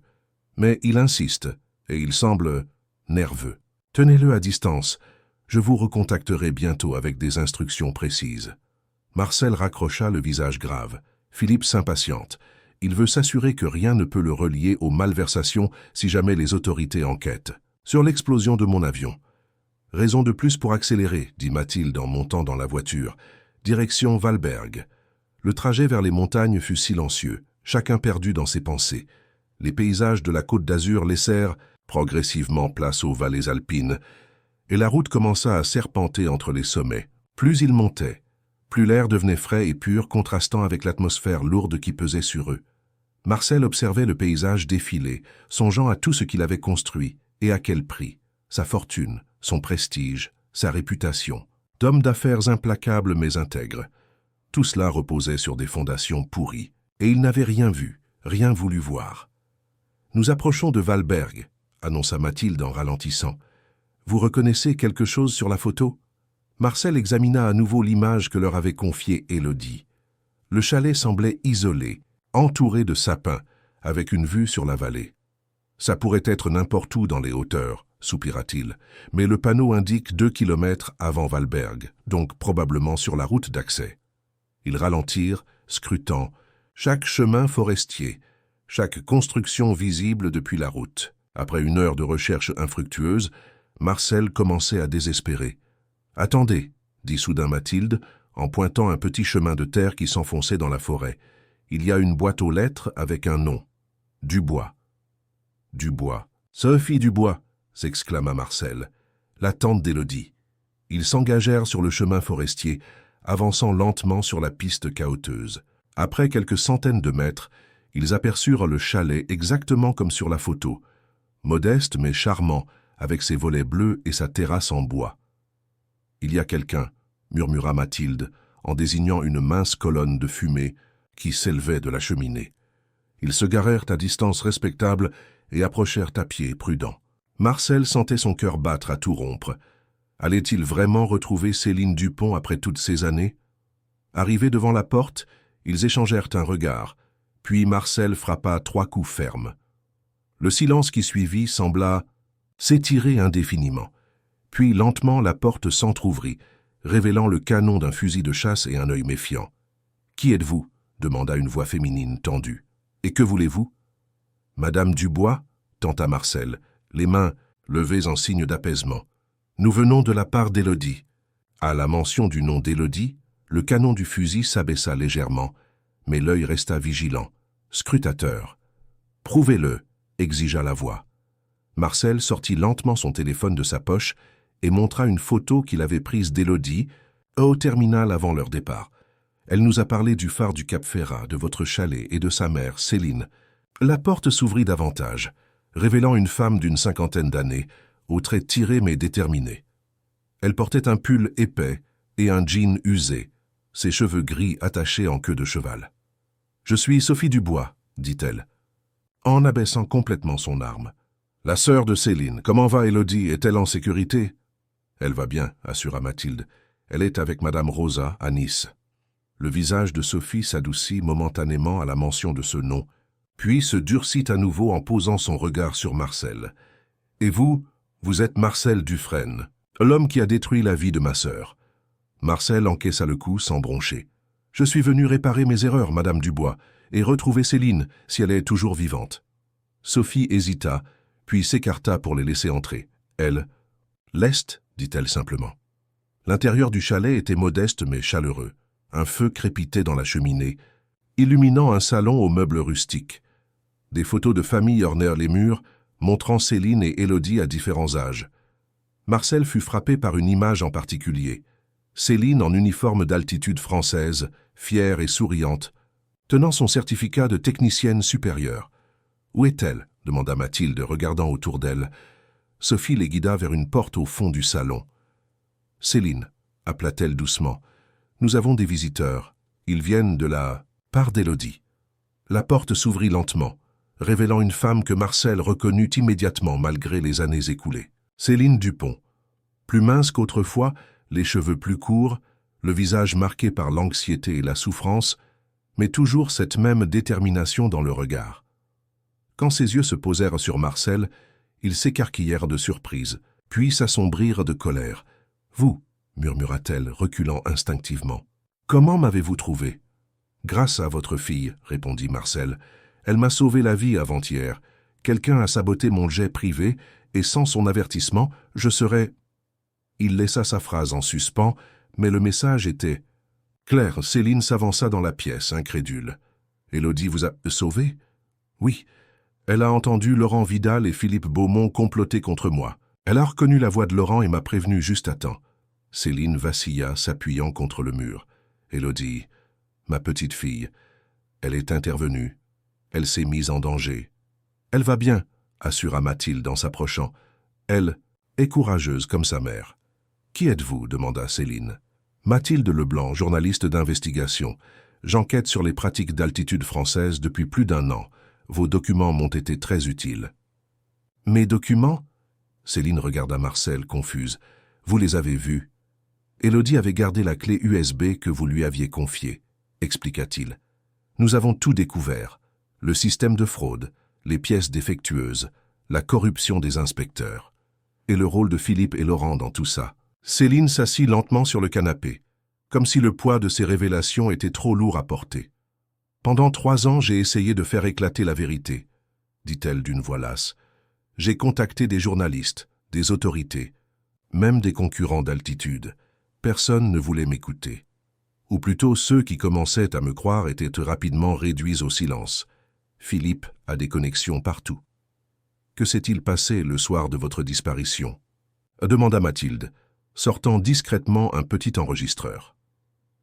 A: Mais il insiste, et il semble nerveux. Tenez-le à distance. Je vous recontacterai bientôt avec des instructions précises. » Marcel raccrocha le visage grave. Philippe s'impatiente. Il veut s'assurer que rien ne peut le relier aux malversations si jamais les autorités enquêtent. « Sur l'explosion de mon avion. »« Raison de plus pour accélérer, » dit Mathilde en montant dans la voiture. Direction Valberg. Le trajet vers les montagnes fut silencieux, chacun perdu dans ses pensées. Les paysages de la Côte d'Azur laissèrent progressivement place aux vallées alpines, et la route commença à serpenter entre les sommets. Plus ils montaient, plus l'air devenait frais et pur, contrastant avec l'atmosphère lourde qui pesait sur eux. Marcel observait le paysage défiler, songeant à tout ce qu'il avait construit, et à quel prix. Sa fortune, son prestige, sa réputation. D'homme d'affaires implacable mais intègre. Tout cela reposait sur des fondations pourries, et il n'avait rien vu, rien voulu voir. « Nous approchons de Valberg », annonça Mathilde en ralentissant. « Vous reconnaissez quelque chose sur la photo ?» Marcel examina à nouveau l'image que leur avait confiée Élodie. Le chalet semblait isolé, entouré de sapins, avec une vue sur la vallée. « Ça pourrait être n'importe où dans les hauteurs », soupira-t-il, « mais le panneau indique 2 kilomètres avant Valberg, donc probablement sur la route d'accès. » Ils ralentirent, scrutant chaque chemin forestier, chaque construction visible depuis la route. Après une heure de recherche infructueuse, Marcel commençait à désespérer. « Attendez, » dit soudain Mathilde, en pointant un petit chemin de terre qui s'enfonçait dans la forêt. « Il y a une boîte aux lettres avec un nom. Dubois. »« Dubois. Sophie Dubois !» s'exclama Marcel. La tante d'Élodie. Ils s'engagèrent sur le chemin forestier, avançant lentement sur la piste cahoteuse. Après quelques centaines de mètres, ils aperçurent le chalet exactement comme sur la photo, modeste mais charmant, avec ses volets bleus et sa terrasse en bois. « Il y a quelqu'un », murmura Mathilde, en désignant une mince colonne de fumée qui s'élevait de la cheminée. Ils se garèrent à distance respectable et approchèrent à pied, prudents. Marcel sentait son cœur battre à tout rompre. Allait-il vraiment retrouver Céline Dupont après toutes ces années? Arrivés devant la porte, ils échangèrent un regard, puis Marcel frappa 3 coups fermes. Le silence qui suivit sembla s'étirer indéfiniment. Puis lentement la porte s'entr'ouvrit, révélant le canon d'un fusil de chasse et un œil méfiant. « Qui êtes-vous » demanda une voix féminine tendue. « Et que voulez-vous » ?»« Madame Dubois » tenta Marcel, les mains levées en signe d'apaisement. « Nous venons de la part d'Élodie. » À la mention du nom d'Élodie, le canon du fusil s'abaissa légèrement, mais l'œil resta vigilant, scrutateur. « Prouvez-le » exigea la voix. Marcel sortit lentement son téléphone de sa poche et montra une photo qu'il avait prise d'Élodie au terminal avant leur départ. Elle nous a parlé du phare du Cap Ferrat, de votre chalet et de sa mère, Céline. La porte s'ouvrit davantage, révélant une femme d'une 50aine d'années, aux traits tirés mais déterminés. Elle portait un pull épais et un jean usé, ses cheveux gris attachés en queue de cheval. « Je suis Sophie Dubois, dit-elle, en abaissant complètement son arme. La sœur de Céline, comment va Élodie? Est-elle en sécurité? Elle va bien, assura Mathilde. Elle est avec Madame Rosa à Nice. Le visage de Sophie s'adoucit momentanément à la mention de ce nom, puis se durcit à nouveau en posant son regard sur Marcel. Et vous, vous êtes Marcel Dufresne, l'homme qui a détruit la vie de ma sœur. Marcel encaissa le coup sans broncher. Je suis venu réparer mes erreurs, Madame Dubois, et retrouver Céline, si elle est toujours vivante. Sophie hésita, puis s'écarta pour les laisser entrer. Elle, « L'Est » dit-elle simplement. L'intérieur du chalet était modeste mais chaleureux. Un feu crépitait dans la cheminée, illuminant un salon aux meubles rustiques. Des photos de famille ornèrent les murs, montrant Céline et Élodie à différents âges. Marcel fut frappé par une image en particulier. Céline en uniforme d'altitude française, fière et souriante, tenant son certificat de technicienne supérieure. « Où est-elle » demanda Mathilde, regardant autour d'elle. Sophie les guida vers une porte au fond du salon. « Céline » appela-t-elle doucement. « Nous avons des visiteurs. Ils viennent de la part d'Élodie. » La porte s'ouvrit lentement, révélant une femme que Marcel reconnut immédiatement malgré les années écoulées. Céline Dupont. Plus mince qu'autrefois, les cheveux plus courts, le visage marqué par l'anxiété et la souffrance, mais toujours cette même détermination dans le regard. Quand ses yeux se posèrent sur Marcel, ils s'écarquillèrent de surprise, puis s'assombrirent de colère. « Vous » murmura-t-elle, reculant instinctivement. « Comment m'avez-vous trouvé ?»« Grâce à votre fille, » répondit Marcel. « Elle m'a sauvé la vie avant-hier. Quelqu'un a saboté mon jet privé, et sans son avertissement, je serais... » Il laissa sa phrase en suspens, mais le message était clair. Céline s'avança dans la pièce, incrédule. « Élodie vous a sauvé ?»« Oui. Elle a entendu Laurent Vidal et Philippe Beaumont comploter contre moi. Elle a reconnu la voix de Laurent et m'a prévenu juste à temps. » Céline vacilla, s'appuyant contre le mur. Élodie, ma petite fille, elle est intervenue. Elle s'est mise en danger. Elle va bien, assura Mathilde en s'approchant. Elle est courageuse comme sa mère. Qui êtes-vous? Demanda Céline. Mathilde Leblanc, journaliste d'investigation. J'enquête sur les pratiques d'altitude françaises depuis plus d'1 an. Vos documents m'ont été très utiles. Mes documents? Céline regarda Marcel, confuse. Vous les avez vus? Élodie avait gardé la clé USB que vous lui aviez confiée, expliqua-t-il. Nous avons tout découvert. Le système de fraude, les pièces défectueuses, la corruption des inspecteurs. Et le rôle de Philippe et Laurent dans tout ça. Céline s'assit lentement sur le canapé, comme si le poids de ces révélations était trop lourd à porter. Pendant 3 ans, j'ai essayé de faire éclater la vérité, dit-elle d'une voix lasse. J'ai contacté des journalistes, des autorités, même des concurrents d'altitude. Personne ne voulait m'écouter. Ou plutôt ceux qui commençaient à me croire étaient rapidement réduits au silence. Philippe a des connexions partout. Que s'est-il passé le soir de votre disparition? Demanda Mathilde, sortant discrètement un petit enregistreur.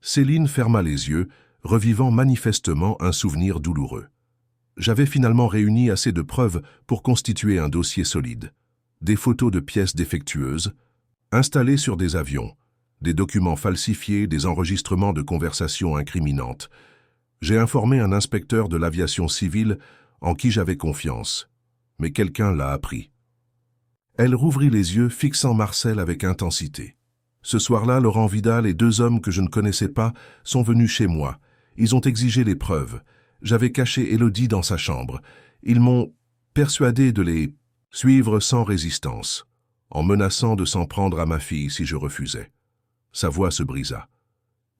A: Céline ferma les yeux, revivant manifestement un souvenir douloureux. J'avais finalement réuni assez de preuves pour constituer un dossier solide. Des photos de pièces défectueuses, installées sur des avions, des documents falsifiés, des enregistrements de conversations incriminantes. J'ai informé un inspecteur de l'aviation civile en qui j'avais confiance, mais quelqu'un l'a appris. Elle rouvrit les yeux, fixant Marcel avec intensité. Ce soir-là, Laurent Vidal et 2 hommes que je ne connaissais pas sont venus chez moi. Ils ont exigé les preuves. J'avais caché Élodie dans sa chambre. Ils m'ont persuadé de les suivre sans résistance, en menaçant de s'en prendre à ma fille si je refusais. Sa voix se brisa.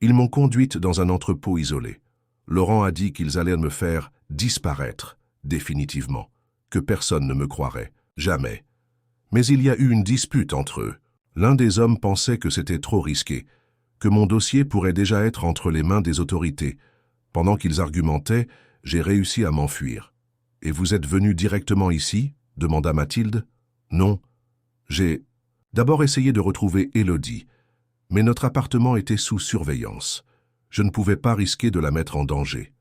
A: Ils m'ont conduite dans un entrepôt isolé. Laurent a dit qu'ils allaient me faire disparaître, définitivement, que personne ne me croirait, jamais. Mais il y a eu une dispute entre eux. L'un des hommes pensait que c'était trop risqué, que mon dossier pourrait déjà être entre les mains des autorités. Pendant qu'ils argumentaient, j'ai réussi à m'enfuir. « Et vous êtes venu directement ici ?» demanda Mathilde. « Non. J'ai d'abord essayé de retrouver Élodie. Mais notre appartement était sous surveillance. Je ne pouvais pas risquer de la mettre en danger.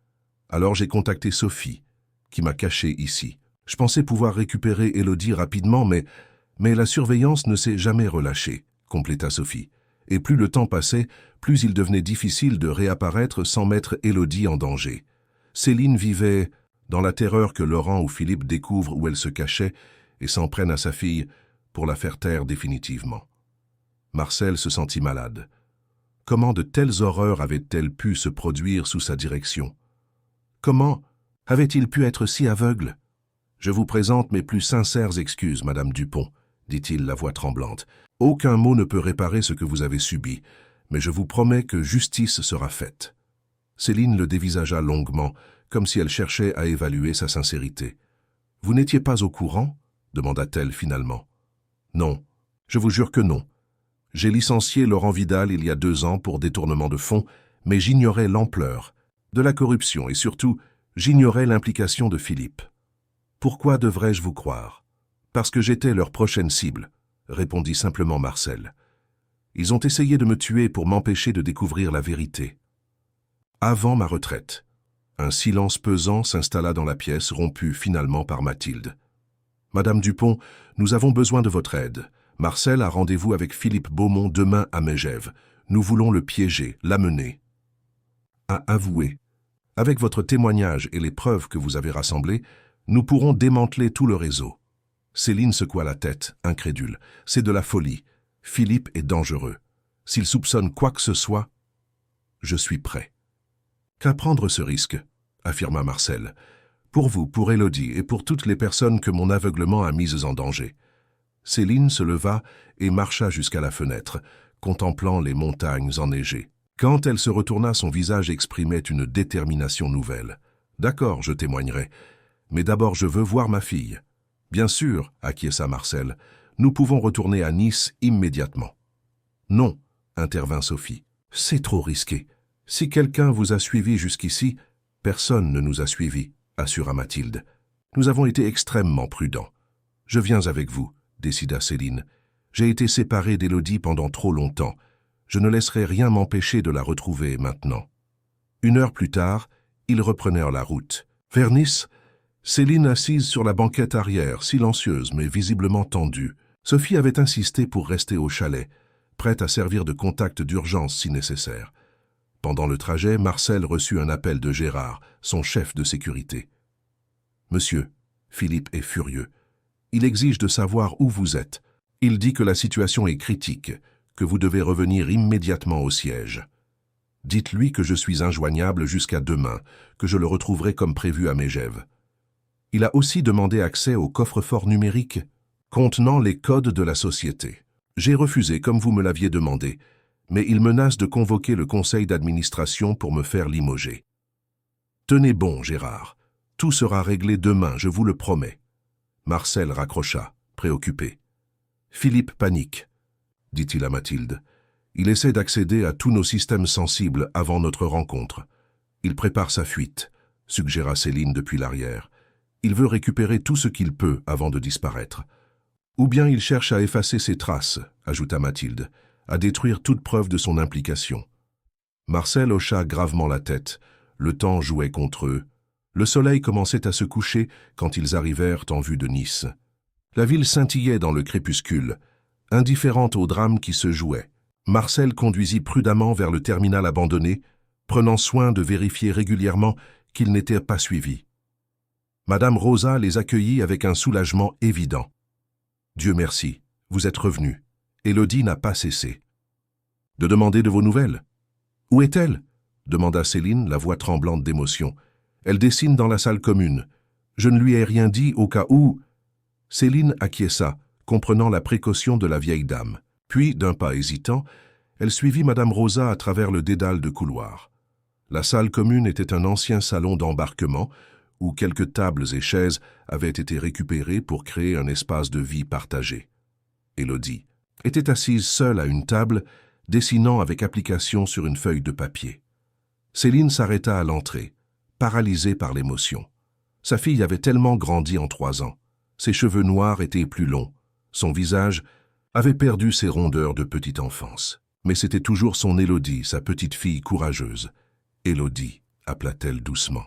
A: Alors j'ai contacté Sophie, qui m'a caché ici. Je pensais pouvoir récupérer Élodie rapidement, mais la surveillance ne s'est jamais relâchée, compléta Sophie. et plus le temps passait, plus il devenait difficile de réapparaître sans mettre Élodie en danger. Céline vivait dans la terreur que Laurent ou Philippe découvrent où elle se cachait et s'en prennent à sa fille pour la faire taire définitivement. Marcel se sentit malade. Comment de telles horreurs avaient-elles pu se produire sous sa direction? Comment avait-il pu être si aveugle? Je vous présente mes plus sincères excuses, Madame Dupont, dit-il, la voix tremblante. Aucun mot ne peut réparer ce que vous avez subi, mais je vous promets que justice sera faite. Céline le dévisagea longuement, comme si elle cherchait à évaluer sa sincérité. « Vous n'étiez pas au courant ?» demanda-t-elle finalement. « Non, je vous jure que non. J'ai licencié Laurent Vidal il y a 2 ans pour détournement de fonds, mais j'ignorais l'ampleur de la corruption et surtout, j'ignorais l'implication de Philippe. Pourquoi devrais-je vous croire? Parce que j'étais leur prochaine cible, répondit simplement Marcel. Ils ont essayé de me tuer pour m'empêcher de découvrir la vérité. Avant ma retraite, un silence pesant s'installa dans la pièce, rompu finalement par Mathilde. « Madame Dupont, nous avons besoin de votre aide. Marcel a rendez-vous avec Philippe Beaumont demain à Megève. Nous voulons le piéger, l'amener. » À avouer. Avec votre témoignage et les preuves que vous avez rassemblées, nous pourrons démanteler tout le réseau. Céline secoua la tête, incrédule. C'est de la folie. Philippe est dangereux. S'il soupçonne quoi que ce soit, je suis prêt. Qu'à prendre ce risque, affirma Marcel. Pour vous, pour Élodie et pour toutes les personnes que mon aveuglement a mises en danger. Céline se leva et marcha jusqu'à la fenêtre, contemplant les montagnes enneigées. Quand elle se retourna, son visage exprimait une détermination nouvelle. « D'accord, je témoignerai. Mais d'abord, je veux voir ma fille. » « Bien sûr, acquiesça Marcel. Nous pouvons retourner à Nice immédiatement. »« Non, intervint Sophie. C'est trop risqué. Si quelqu'un vous a suivi jusqu'ici, personne ne nous a suivis, assura Mathilde. Nous avons été extrêmement prudents. Je viens avec vous, décida Céline. J'ai été séparée d'Élodie pendant trop longtemps. Je ne laisserai rien m'empêcher de la retrouver maintenant. 1 heure plus tard, ils reprenèrent la route. Vers Nice, Céline assise sur la banquette arrière, silencieuse mais visiblement tendue. Sophie avait insisté pour rester au chalet, prête à servir de contact d'urgence si nécessaire. Pendant le trajet, Marcel reçut un appel de Gérard, son chef de sécurité. « Monsieur, Philippe est furieux. Il exige de savoir où vous êtes. Il dit que la situation est critique, que vous devez revenir immédiatement au siège. Dites-lui que je suis injoignable jusqu'à demain, que je le retrouverai comme prévu à Megève. Il a aussi demandé accès au coffre-fort numérique contenant les codes de la société. J'ai refusé comme vous me l'aviez demandé, mais il menace de convoquer le conseil d'administration pour me faire limoger. Tenez bon, Gérard. Tout sera réglé demain, je vous le promets. » Marcel raccrocha, préoccupé. « Philippe panique, dit-il à Mathilde. Il essaie d'accéder à tous nos systèmes sensibles avant notre rencontre. Il prépare sa fuite, suggéra Céline depuis l'arrière. Il veut récupérer tout ce qu'il peut avant de disparaître. Ou bien il cherche à effacer ses traces, ajouta Mathilde, à détruire toute preuve de son implication. Marcel hocha gravement la tête. Le temps jouait contre eux. Le soleil commençait à se coucher quand ils arrivèrent en vue de Nice. La ville scintillait dans le crépuscule, indifférente au drame qui se jouait. Marcel conduisit prudemment vers le terminal abandonné, prenant soin de vérifier régulièrement qu'ils n'étaient pas suivis. Madame Rosa les accueillit avec un soulagement évident. « Dieu merci, vous êtes revenus. Élodie n'a pas cessé. »« De demander de vos nouvelles. »« Où est-elle » demanda Céline, la voix tremblante d'émotion. « Elle dessine dans la salle commune. Je ne lui ai rien dit au cas où... » Céline acquiesça, comprenant la précaution de la vieille dame. Puis, d'un pas hésitant, elle suivit Madame Rosa à travers le dédale de couloirs. La salle commune était un ancien salon d'embarquement où quelques tables et chaises avaient été récupérées pour créer un espace de vie partagé. Élodie était assise seule à une table, dessinant avec application sur une feuille de papier. Céline s'arrêta à l'entrée, paralysée par l'émotion. Sa fille avait tellement grandi en 3 ans. Ses cheveux noirs étaient plus longs. Son visage avait perdu ses rondeurs de petite enfance. Mais c'était toujours son Élodie, sa petite fille courageuse. « Élodie » appela-t-elle doucement.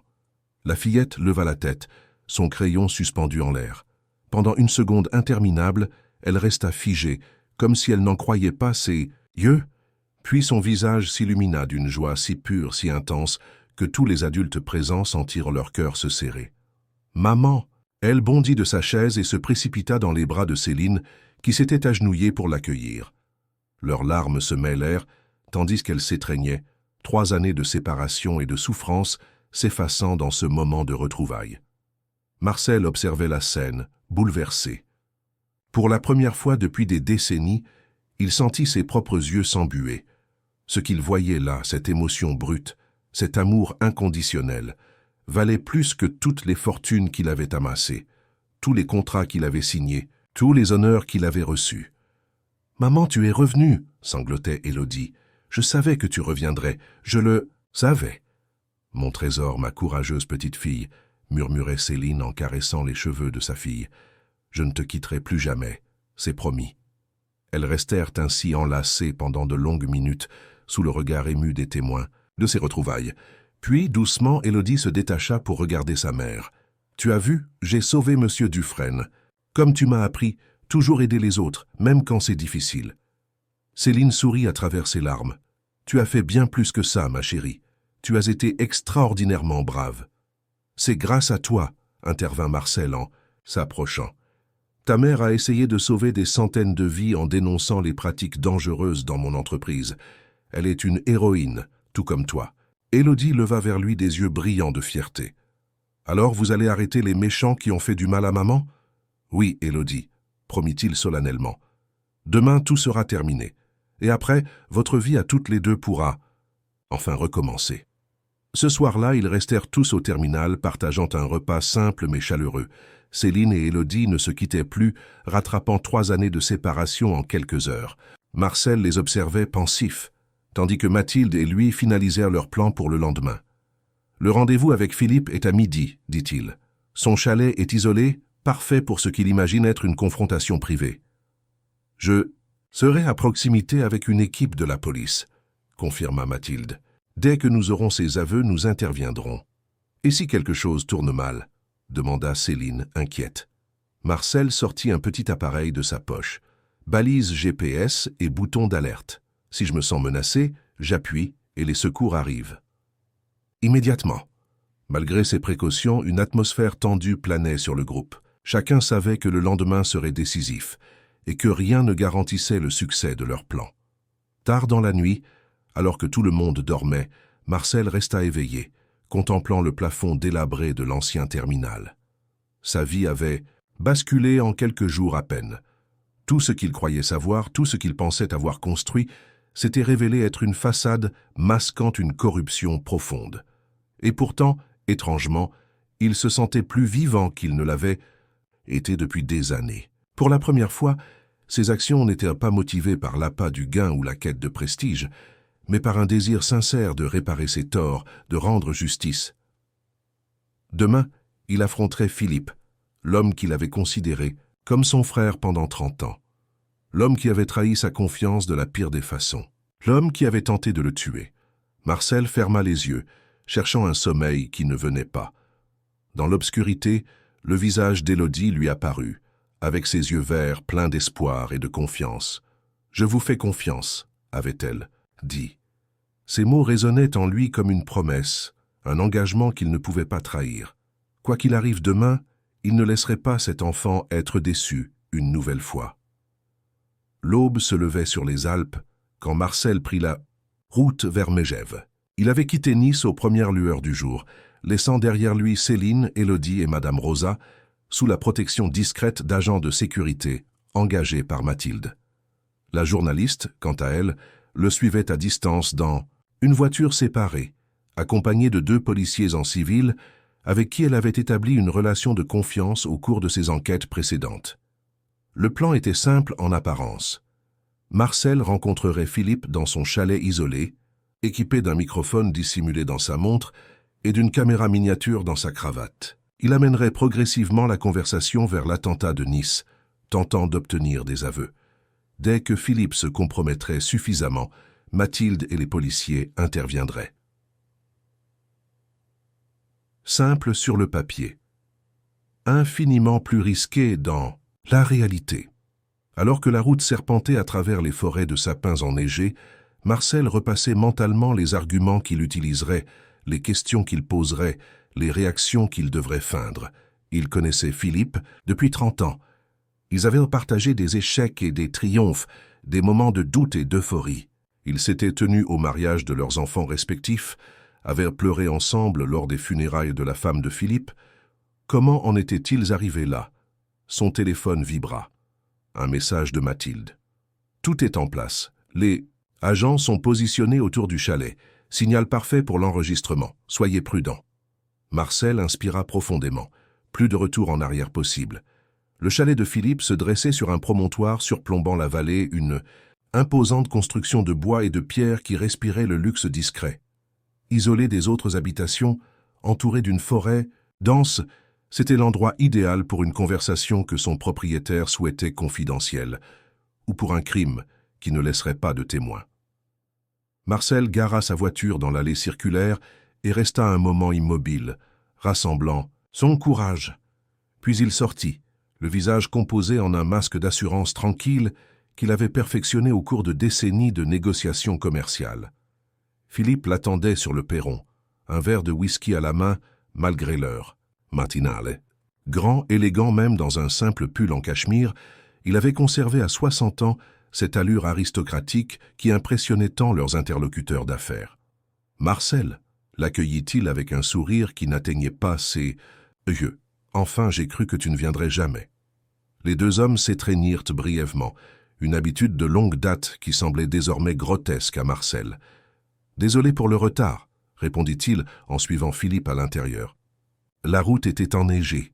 A: La fillette leva la tête, son crayon suspendu en l'air. Pendant une seconde interminable, elle resta figée, comme si elle n'en croyait pas ses yeux, Puis son visage s'illumina d'une joie si pure, si intense, que tous les adultes présents sentirent leur cœur se serrer. « Maman !» Elle bondit de sa chaise et se précipita dans les bras de Céline, qui s'était agenouillée pour l'accueillir. Leurs larmes se mêlèrent, tandis qu'elles s'étreignaient, 3 années de séparation et de souffrance s'effaçant dans ce moment de retrouvailles. Marcel observait la scène, bouleversé. Pour la première fois depuis des décennies, il sentit ses propres yeux s'embuer. Ce qu'il voyait là, cette émotion brute, cet amour inconditionnel, valait plus que toutes les fortunes qu'il avait amassées, tous les contrats qu'il avait signés, tous les honneurs qu'il avait reçus. « Maman, tu es revenue !» sanglotait Élodie. « Je savais que tu reviendrais, je le savais. »« Mon trésor, ma courageuse petite fille, » murmurait Céline en caressant les cheveux de sa fille. « Je ne te quitterai plus jamais, c'est promis. » Elles restèrent ainsi enlacées pendant de longues minutes, sous le regard ému des témoins, de ces retrouvailles. Puis, doucement, Élodie se détacha pour regarder sa mère. « Tu as vu, j'ai sauvé Monsieur Dufresne. Comme tu m'as appris, toujours aider les autres, même quand c'est difficile. » Céline sourit à travers ses larmes. « Tu as fait bien plus que ça, ma chérie. Tu as été extraordinairement brave. »« C'est grâce à toi, » intervint Marcel en s'approchant. « Ta mère a essayé de sauver des centaines de vies en dénonçant les pratiques dangereuses dans mon entreprise. Elle est une héroïne, tout comme toi. » Élodie leva vers lui des yeux brillants de fierté. « Alors vous allez arrêter les méchants qui ont fait du mal à maman ?»« Oui, Élodie, » promit-il solennellement. « Demain, tout sera terminé. Et après, votre vie à toutes les deux pourra, enfin, recommencer. » Ce soir-là, ils restèrent tous au terminal, partageant un repas simple mais chaleureux. Céline et Élodie ne se quittaient plus, rattrapant 3 années de séparation en quelques heures. Marcel les observait pensif, tandis que Mathilde et lui finalisèrent leur plan pour le lendemain. « Le rendez-vous avec Philippe est à midi, dit-il. Son chalet est isolé, parfait pour ce qu'il imagine être une confrontation privée. Je serai à proximité avec une équipe de la police, confirma Mathilde. Dès que nous aurons ses aveux, nous interviendrons. Et si quelque chose tourne mal? Demanda Céline, inquiète. Marcel sortit un petit appareil de sa poche. Balise GPS et bouton d'alerte. Si je me sens menacé, j'appuie et les secours arrivent. Immédiatement. Malgré ces précautions, une atmosphère tendue planait sur le groupe. Chacun savait que le lendemain serait décisif et que rien ne garantissait le succès de leur plan. Tard dans la nuit, alors que tout le monde dormait, Marcel resta éveillé, contemplant le plafond délabré de l'ancien terminal. Sa vie avait basculé en quelques jours à peine. Tout ce qu'il croyait savoir, tout ce qu'il pensait avoir construit, s'était révélé être une façade masquant une corruption profonde. Et pourtant, étrangement, il se sentait plus vivant qu'il ne l'avait été depuis des années. Pour la première fois, ses actions n'étaient pas motivées par l'appât du gain ou la quête de prestige, mais par un désir sincère de réparer ses torts, de rendre justice. Demain, il affronterait Philippe, l'homme qu'il avait considéré comme son frère pendant 30 ans. L'homme qui avait trahi sa confiance de la pire des façons. L'homme qui avait tenté de le tuer. Marcel ferma les yeux, cherchant un sommeil qui ne venait pas. Dans l'obscurité, le visage d'Élodie lui apparut, avec ses yeux verts pleins d'espoir et de confiance. « Je vous fais confiance », avait-elle dit. Ces mots résonnaient en lui comme une promesse, un engagement qu'il ne pouvait pas trahir. Quoi qu'il arrive demain, il ne laisserait pas cet enfant être déçu une nouvelle fois. L'aube se levait sur les Alpes quand Marcel prit la route vers Megève. Il avait quitté Nice aux premières lueurs du jour, laissant derrière lui Céline, Élodie et Madame Rosa, sous la protection discrète d'agents de sécurité engagés par Mathilde. La journaliste, quant à elle, le suivait à distance dans une voiture séparée, accompagnée de 2 policiers en civil avec qui elle avait établi une relation de confiance au cours de ses enquêtes précédentes. Le plan était simple en apparence. Marcel rencontrerait Philippe dans son chalet isolé, équipé d'un microphone dissimulé dans sa montre et d'une caméra miniature dans sa cravate. Il amènerait progressivement la conversation vers l'attentat de Nice, tentant d'obtenir des aveux. Dès que Philippe se compromettrait suffisamment, Mathilde et les policiers interviendraient. Simple sur le papier. Infiniment plus risqué dans la réalité. Alors que la route serpentait à travers les forêts de sapins enneigés, Marcel repassait mentalement les arguments qu'il utiliserait, les questions qu'il poserait, les réactions qu'il devrait feindre. Il connaissait Philippe depuis 30 ans. Ils avaient partagé des échecs et des triomphes, des moments de doute et d'euphorie. Ils s'étaient tenus au mariage de leurs enfants respectifs, avaient pleuré ensemble lors des funérailles de la femme de Philippe. Comment en étaient-ils arrivés là? Son téléphone vibra. Un message de Mathilde. Tout est en place. Les agents sont positionnés autour du chalet. Signal parfait pour l'enregistrement. Soyez prudents. Marcel inspira profondément. Plus de retour en arrière possible. Le chalet de Philippe se dressait sur un promontoire surplombant la vallée, une imposante construction de bois et de pierre qui respirait le luxe discret. Isolé des autres habitations, entouré d'une forêt dense, c'était l'endroit idéal pour une conversation que son propriétaire souhaitait confidentielle, ou pour un crime qui ne laisserait pas de témoin. Marcel gara sa voiture dans l'allée circulaire et resta un moment immobile, rassemblant son courage. Puis il sortit, le visage composé en un masque d'assurance tranquille qu'il avait perfectionné au cours de décennies de négociations commerciales. Philippe l'attendait sur le perron, un verre de whisky à la main, malgré l'heure matinale. Grand, élégant même dans un simple pull en cachemire, il avait conservé à 60 ans cette allure aristocratique qui impressionnait tant leurs interlocuteurs d'affaires. « Marcel » l'accueillit-il avec un sourire qui n'atteignait pas ses yeux. « Enfin, j'ai cru que tu ne viendrais jamais. » Les deux hommes s'étreignirent brièvement, une habitude de longue date qui semblait désormais grotesque à Marcel. « Désolé pour le retard » répondit-il en suivant Philippe à l'intérieur. La route était enneigée.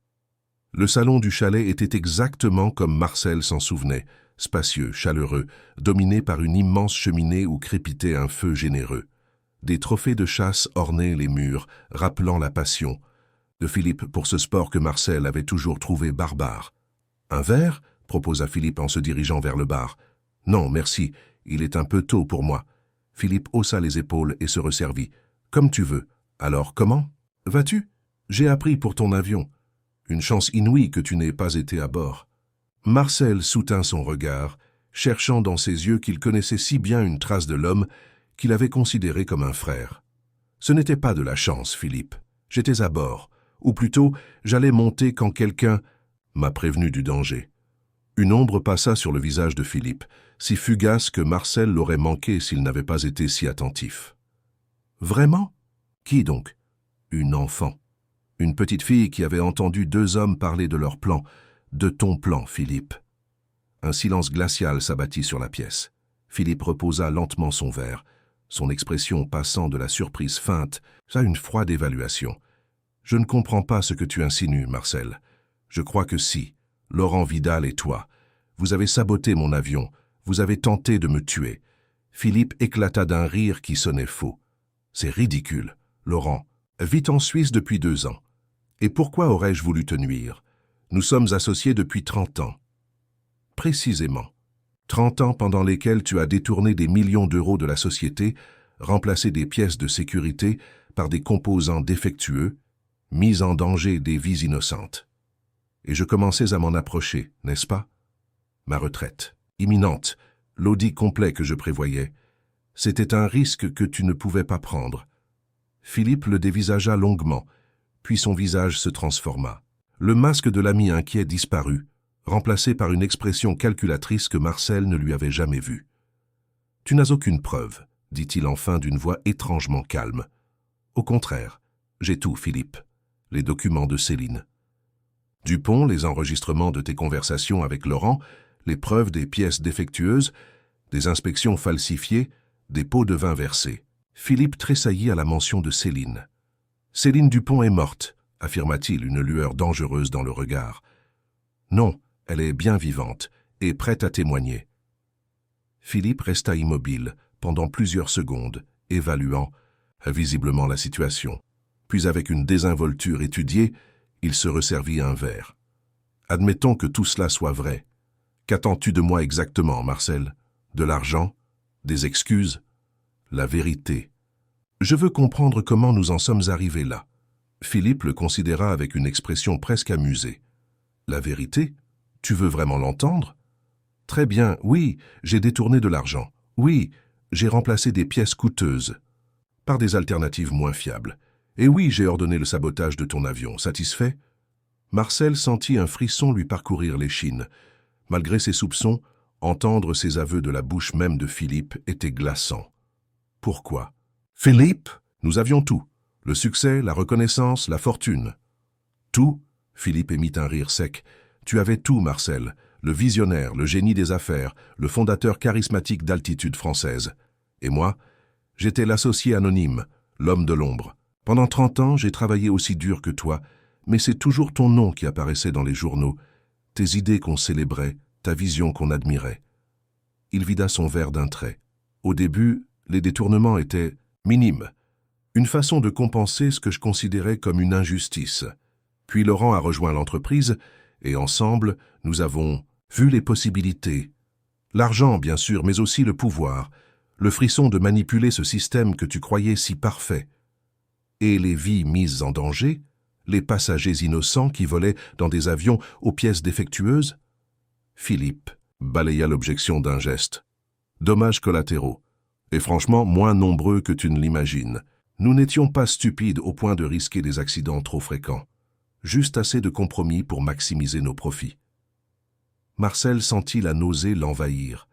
A: Le salon du chalet était exactement comme Marcel s'en souvenait, spacieux, chaleureux, dominé par une immense cheminée où crépitait un feu généreux. Des trophées de chasse ornaient les murs, rappelant la passion de Philippe pour ce sport que Marcel avait toujours trouvé barbare. « Un verre » proposa Philippe en se dirigeant vers le bar. « Non, merci, il est un peu tôt pour moi. » Philippe haussa les épaules et se resservit. « Comme tu veux. Alors, comment? Vas-tu? J'ai appris pour ton avion. Une chance inouïe que tu n'aies pas été à bord. » Marcel soutint son regard, cherchant dans ses yeux qu'il connaissait si bien une trace de l'homme qu'il avait considéré comme un frère. « Ce n'était pas de la chance, Philippe. J'étais à bord. Ou plutôt, j'allais monter quand quelqu'un m'a prévenu du danger. » Une ombre passa sur le visage de Philippe, si fugace que Marcel l'aurait manqué s'il n'avait pas été si attentif. « Vraiment? Qui donc? » « Une enfant. Une petite fille qui avait entendu deux hommes parler de leur plan, de ton plan, Philippe. » Un silence glacial s'abattit sur la pièce. Philippe reposa lentement son verre, son expression passant de la surprise feinte à une froide évaluation. « Je ne comprends pas ce que tu insinues, Marcel. Je crois que si, Laurent Vidal et toi, vous avez saboté mon avion, vous avez tenté de me tuer. » Philippe éclata d'un rire qui sonnait faux. « C'est ridicule, Laurent. Vit en Suisse depuis 2 ans. Et pourquoi aurais-je voulu te nuire? Nous sommes associés depuis 30 ans. » Précisément. 30 ans pendant lesquels tu as détourné des millions d'euros de la société, remplacé des pièces de sécurité par des composants défectueux, mis en danger des vies innocentes. Et je commençais à m'en approcher, n'est-ce pas? Ma retraite, imminente, l'audit complet que je prévoyais. C'était un risque que tu ne pouvais pas prendre. Philippe le dévisagea longuement, puis son visage se transforma. Le masque de l'ami inquiet disparut, remplacé par une expression calculatrice que Marcel ne lui avait jamais vue. « Tu n'as aucune preuve, » dit-il enfin d'une voix étrangement calme. « Au contraire, j'ai tout, Philippe. Les documents de Céline. Dupont, les enregistrements de tes conversations avec Laurent, les preuves des pièces défectueuses, des inspections falsifiées, des pots de vin versés. » Philippe tressaillit à la mention de Céline. « Céline Dupont est morte, » affirma-t-il, une lueur dangereuse dans le regard. « Non, elle est bien vivante et prête à témoigner. » Philippe resta immobile pendant plusieurs secondes, évaluant visiblement la situation. Puis avec une désinvolture étudiée, il se resservit un verre. « Admettons que tout cela soit vrai. Qu'attends-tu de moi exactement, Marcel? De l'argent? Des excuses? La vérité. Je veux comprendre comment nous en sommes arrivés là. » Philippe le considéra avec une expression presque amusée. « La vérité? Tu veux vraiment l'entendre? » « Très bien, oui, j'ai détourné de l'argent. Oui, j'ai remplacé des pièces coûteuses par des alternatives moins fiables. Et oui, j'ai ordonné le sabotage de ton avion. Satisfait? Marcel sentit un frisson lui parcourir l'échine. Malgré ses soupçons, entendre ces aveux de la bouche même de Philippe était glaçant. Pourquoi? Philippe, nous avions tout. Le succès, la reconnaissance, la fortune. Tout? Philippe émit un rire sec. Tu avais tout, Marcel. Le visionnaire, le génie des affaires, le fondateur charismatique d'Altitude française. Et moi, j'étais l'associé anonyme, l'homme de l'ombre. Pendant 30 ans, j'ai travaillé aussi dur que toi, mais c'est toujours ton nom qui apparaissait dans les journaux, tes idées qu'on célébrait, ta vision qu'on admirait. Il vida son verre d'un trait. Au début, les détournements étaient minimes, une façon de compenser ce que je considérais comme une injustice. Puis Laurent a rejoint l'entreprise, et ensemble, nous avons vu les possibilités. L'argent, bien sûr, mais aussi le pouvoir, le frisson de manipuler ce système que tu croyais si parfait. Et les vies mises en danger, les passagers innocents qui volaient dans des avions aux pièces défectueuses. Philippe balaya l'objection d'un geste. Dommages collatéraux, et franchement moins nombreux que tu ne l'imagines. Nous n'étions pas stupides au point de risquer des accidents trop fréquents. Juste assez de compromis pour maximiser nos profits. Marcel sentit la nausée l'envahir.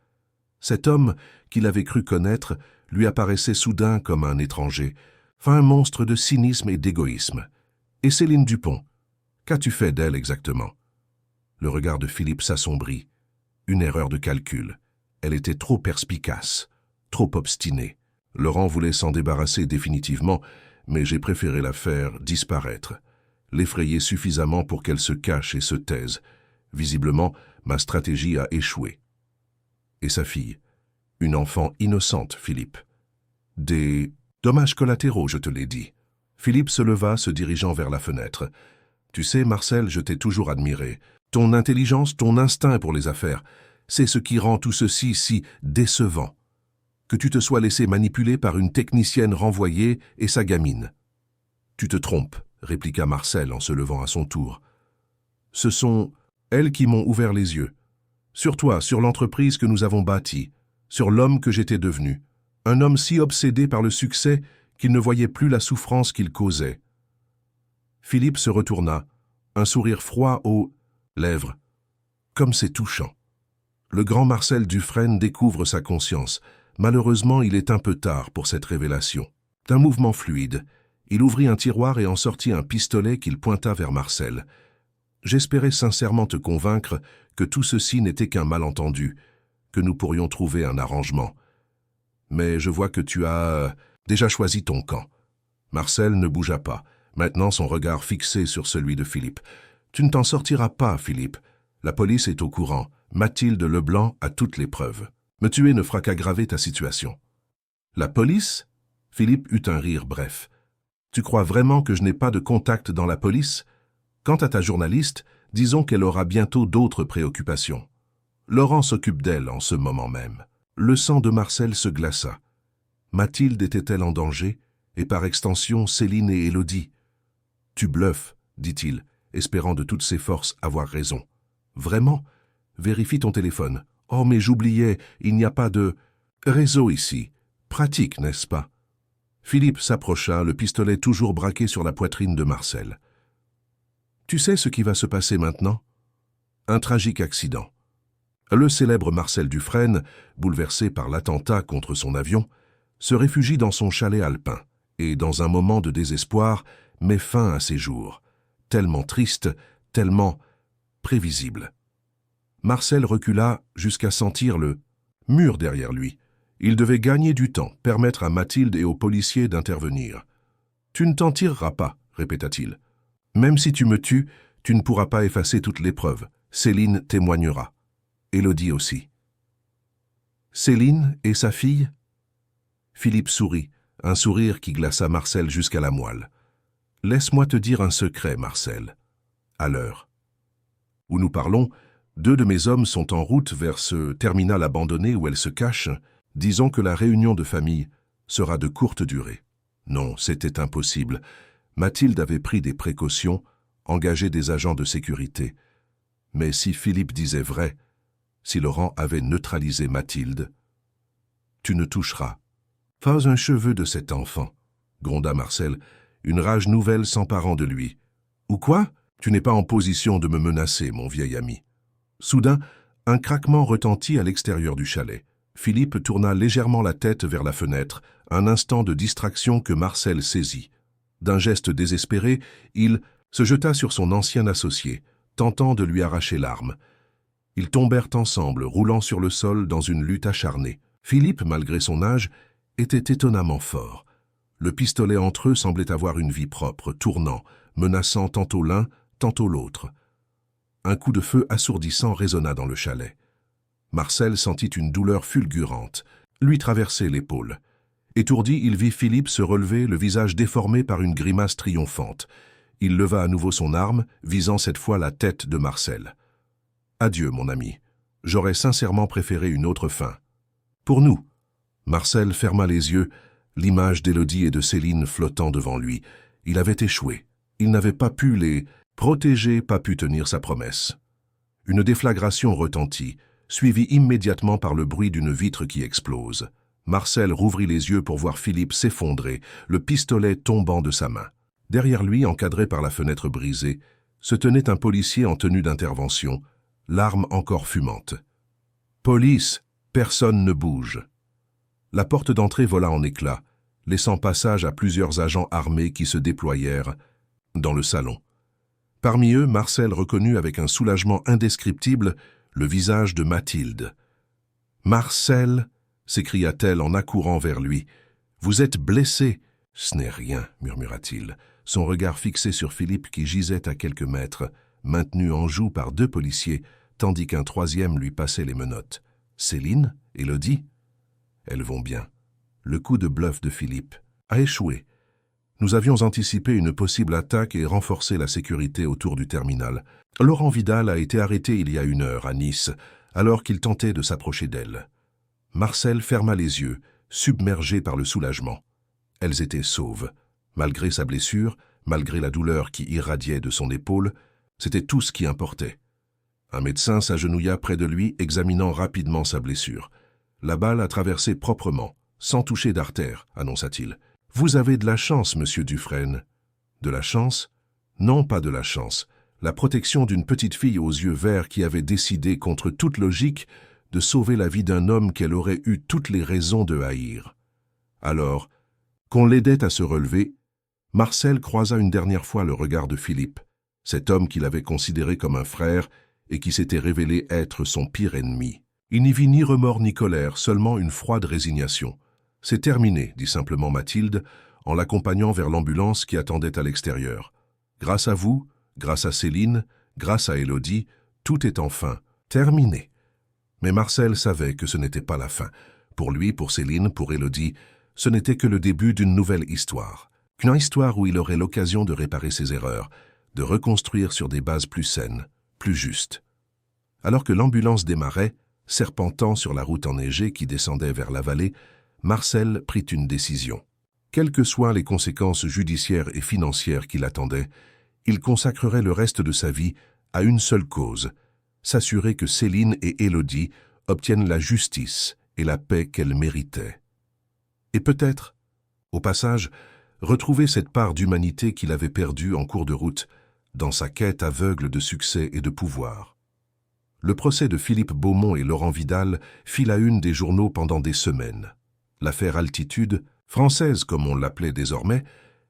A: Cet homme qu'il avait cru connaître lui apparaissait soudain comme un étranger, un monstre de cynisme et d'égoïsme. Et Céline Dupont, qu'as-tu fait d'elle exactement? Le regard de Philippe s'assombrit. Une erreur de calcul. Elle était trop perspicace, trop obstinée. Laurent voulait s'en débarrasser définitivement, mais j'ai préféré la faire disparaître, l'effrayer suffisamment pour qu'elle se cache et se taise. Visiblement, ma stratégie a échoué. Et sa fille? Une enfant innocente, Philippe. Des dommages collatéraux, je te l'ai dit. Philippe se leva, se dirigeant vers la fenêtre. Tu sais, Marcel, je t'ai toujours admiré. Ton intelligence, ton instinct pour les affaires, c'est ce qui rend tout ceci si décevant. Que tu te sois laissé manipuler par une technicienne renvoyée et sa gamine. Tu te trompes, répliqua Marcel en se levant à son tour. Ce sont elles qui m'ont ouvert les yeux. Sur toi, sur l'entreprise que nous avons bâtie, sur l'homme que j'étais devenu. Un homme si obsédé par le succès qu'il ne voyait plus la souffrance qu'il causait. Philippe se retourna, un sourire froid aux lèvres. Comme c'est touchant. Le grand Marcel Dufresne découvre sa conscience. Malheureusement, il est un peu tard pour cette révélation. D'un mouvement fluide, il ouvrit un tiroir et en sortit un pistolet qu'il pointa vers Marcel. J'espérais sincèrement te convaincre que tout ceci n'était qu'un malentendu, que nous pourrions trouver un arrangement. Mais je vois que tu as déjà choisi ton camp. Marcel ne bougea pas, maintenant son regard fixé sur celui de Philippe. Tu ne t'en sortiras pas, Philippe. La police est au courant. Mathilde Leblanc a toutes les preuves. Me tuer ne fera qu'aggraver ta situation. La police? Philippe eut un rire bref. Tu crois vraiment que je n'ai pas de contact dans la police? Quant à ta journaliste, disons qu'elle aura bientôt d'autres préoccupations. Laurent s'occupe d'elle en ce moment même. Le sang de Marcel se glaça. Mathilde était-elle en danger, et par extension Céline et Élodie? Tu bluffes, dit-il, espérant de toutes ses forces avoir raison. Vraiment? Vérifie ton téléphone. Oh, mais j'oubliais, il n'y a pas de réseau ici. Pratique, n'est-ce pas? Philippe s'approcha, le pistolet toujours braqué sur la poitrine de Marcel. Tu sais ce qui va se passer maintenant? Un tragique accident. Le célèbre Marcel Dufresne, bouleversé par l'attentat contre son avion, se réfugie dans son chalet alpin et, dans un moment de désespoir, met fin à ses jours. Tellement triste, tellement prévisible. Marcel recula jusqu'à sentir le mur derrière lui. Il devait gagner du temps, permettre à Mathilde et aux policiers d'intervenir. « Tu ne t'en tireras pas, répéta-t-il. Même si tu me tues, tu ne pourras pas effacer toutes les preuves. Céline témoignera. Élodie aussi. » Céline et sa fille? Philippe sourit, un sourire qui glaça Marcel jusqu'à la moelle. « Laisse-moi te dire un secret, Marcel. À l'heure où nous parlons, 2 de mes hommes sont en route vers ce terminal abandonné où elle se cache. Disons que la réunion de famille sera de courte durée. » Non, c'était impossible. Mathilde avait pris des précautions, engagé des agents de sécurité. Mais si Philippe disait vrai, si Laurent avait neutralisé Mathilde... tu ne toucheras. Pas un cheveu de cet enfant, gronda Marcel, une rage nouvelle s'emparant de lui. Ou quoi? Tu n'es pas en position de me menacer, mon vieil ami. Soudain, un craquement retentit à l'extérieur du chalet. Philippe tourna légèrement la tête vers la fenêtre, un instant de distraction que Marcel saisit. D'un geste désespéré, il se jeta sur son ancien associé, tentant de lui arracher l'arme. Ils tombèrent ensemble, roulant sur le sol dans une lutte acharnée. Philippe, malgré son âge, était étonnamment fort. Le pistolet entre eux semblait avoir une vie propre, tournant, menaçant tantôt l'un, tantôt l'autre. Un coup de feu assourdissant résonna dans le chalet. Marcel sentit une douleur fulgurante, lui traverser l'épaule. Étourdi, il vit Philippe se relever, le visage déformé par une grimace triomphante. Il leva à nouveau son arme, visant cette fois la tête de Marcel. « Adieu, mon ami. J'aurais sincèrement préféré une autre fin. Pour nous. » Marcel ferma les yeux, l'image d'Élodie et de Céline flottant devant lui. Il avait échoué. Il n'avait pas pu les protéger, pas pu tenir sa promesse. Une déflagration retentit, suivie immédiatement par le bruit d'une vitre qui explose. Marcel rouvrit les yeux pour voir Philippe s'effondrer, le pistolet tombant de sa main. Derrière lui, encadré par la fenêtre brisée, se tenait un policier en tenue d'intervention, l'arme encore fumante. « Police, personne ne bouge. » La porte d'entrée vola en éclats, laissant passage à plusieurs agents armés qui se déployèrent dans le salon. Parmi eux, Marcel reconnut avec un soulagement indescriptible le visage de Mathilde. « Marcel !» s'écria-t-elle en accourant vers lui. « Vous êtes blessé !»« Ce n'est rien, » murmura-t-il, son regard fixé sur Philippe qui gisait à quelques mètres, maintenu en joue par 2 policiers, tandis qu'un 3e lui passait les menottes. « Céline? Élodie ?» Elles vont bien. Le coup de bluff de Philippe a échoué. Nous avions anticipé une possible attaque et renforcé la sécurité autour du terminal. Laurent Vidal a été arrêté il y a 1 heure à Nice, alors qu'il tentait de s'approcher d'elle. Marcel ferma les yeux, submergé par le soulagement. Elles étaient sauves. Malgré sa blessure, malgré la douleur qui irradiait de son épaule, c'était tout ce qui importait. Un médecin s'agenouilla près de lui, examinant rapidement sa blessure. La balle a traversé proprement, sans toucher d'artère, annonça-t-il. « Vous avez de la chance, monsieur Dufresne. » « De la chance? Non, pas de la chance. La protection d'une petite fille aux yeux verts qui avait décidé, contre toute logique, de sauver la vie d'un homme qu'elle aurait eu toutes les raisons de haïr. Alors, qu'on l'aidait à se relever, Marcel croisa une dernière fois le regard de Philippe, cet homme qu'il avait considéré comme un frère et qui s'était révélé être son pire ennemi. Il n'y vit ni remords ni colère, seulement une froide résignation. « C'est terminé », dit simplement Mathilde, en l'accompagnant vers l'ambulance qui attendait à l'extérieur. « Grâce à vous, grâce à Céline, grâce à Élodie, tout est enfin terminé. » Mais Marcel savait que ce n'était pas la fin. Pour lui, pour Céline, pour Élodie, ce n'était que le début d'une nouvelle histoire. Une histoire où il aurait l'occasion de réparer ses erreurs, de reconstruire sur des bases plus saines, plus justes. Alors que l'ambulance démarrait, serpentant sur la route enneigée qui descendait vers la vallée, Marcel prit une décision. Quelles que soient les conséquences judiciaires et financières qui l'attendaient, il consacrerait le reste de sa vie à une seule cause, s'assurer que Céline et Élodie obtiennent la justice et la paix qu'elles méritaient. Et peut-être, au passage, retrouver cette part d'humanité qu'il avait perdue en cours de route, dans sa quête aveugle de succès et de pouvoir. Le procès de Philippe Beaumont et Laurent Vidal fit la une des journaux pendant des semaines. L'affaire Altitude, française comme on l'appelait désormais,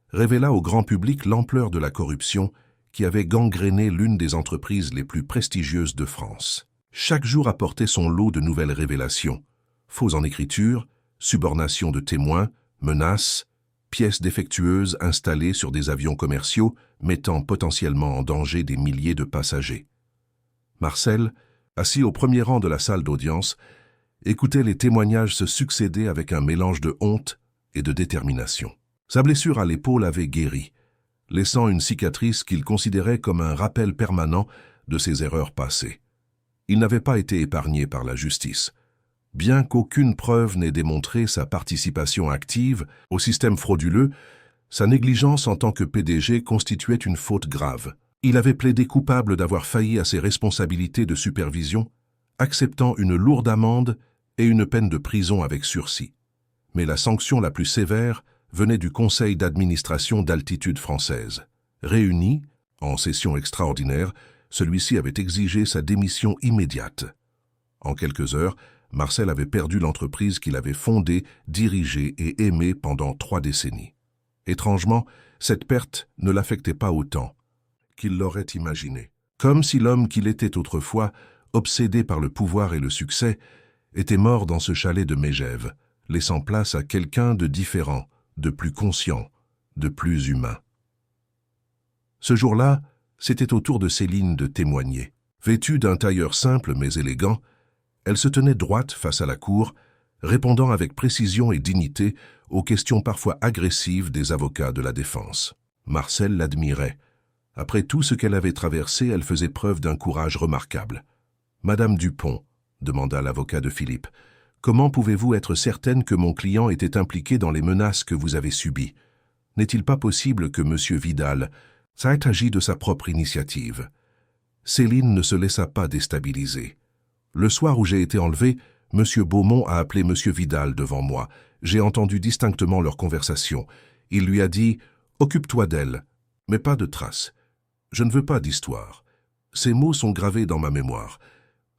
A: révéla au grand public l'ampleur de la corruption qui avait gangréné l'une des entreprises les plus prestigieuses de France. Chaque jour apportait son lot de nouvelles révélations. Faux en écriture, subornation de témoins, menaces, pièces défectueuses installées sur des avions commerciaux mettant potentiellement en danger des milliers de passagers. Marcel, assis au premier rang de la salle d'audience, écoutait les témoignages se succéder avec un mélange de honte et de détermination. Sa blessure à l'épaule avait guéri, laissant une cicatrice qu'il considérait comme un rappel permanent de ses erreurs passées. Il n'avait pas été épargné par la justice. Bien qu'aucune preuve n'ait démontré sa participation active au système frauduleux, sa négligence en tant que PDG constituait une faute grave. Il avait plaidé coupable d'avoir failli à ses responsabilités de supervision, acceptant une lourde amende et une peine de prison avec sursis. Mais la sanction la plus sévère venait du conseil d'administration d'Altitude Française. Réuni, en session extraordinaire, celui-ci avait exigé sa démission immédiate. En quelques heures, Marcel avait perdu l'entreprise qu'il avait fondée, dirigée et aimée pendant 3 décennies. Étrangement, cette perte ne l'affectait pas autant qu'il l'aurait imaginé. Comme si l'homme qu'il était autrefois, obsédé par le pouvoir et le succès, était mort dans ce chalet de Mégève, laissant place à quelqu'un de différent, de plus conscient, de plus humain. Ce jour-là, c'était au tour de Céline de témoigner. Vêtue d'un tailleur simple mais élégant, elle se tenait droite face à la cour, répondant avec précision et dignité aux questions parfois agressives des avocats de la défense. Marcel l'admirait. Après tout ce qu'elle avait traversé, elle faisait preuve d'un courage remarquable. « Madame Dupont, » demanda l'avocat de Philippe, « comment pouvez-vous être certaine que mon client était impliqué dans les menaces que vous avez subies? N'est-il pas possible que M. Vidal s'ait agi de sa propre initiative ?» Céline ne se laissa pas déstabiliser. « Le soir où j'ai été enlevé, M. Beaumont a appelé M. Vidal devant moi. J'ai entendu distinctement leur conversation. Il lui a dit « Occupe-toi d'elle, mais pas de traces. Je ne veux pas d'histoire. » Ces mots sont gravés dans ma mémoire.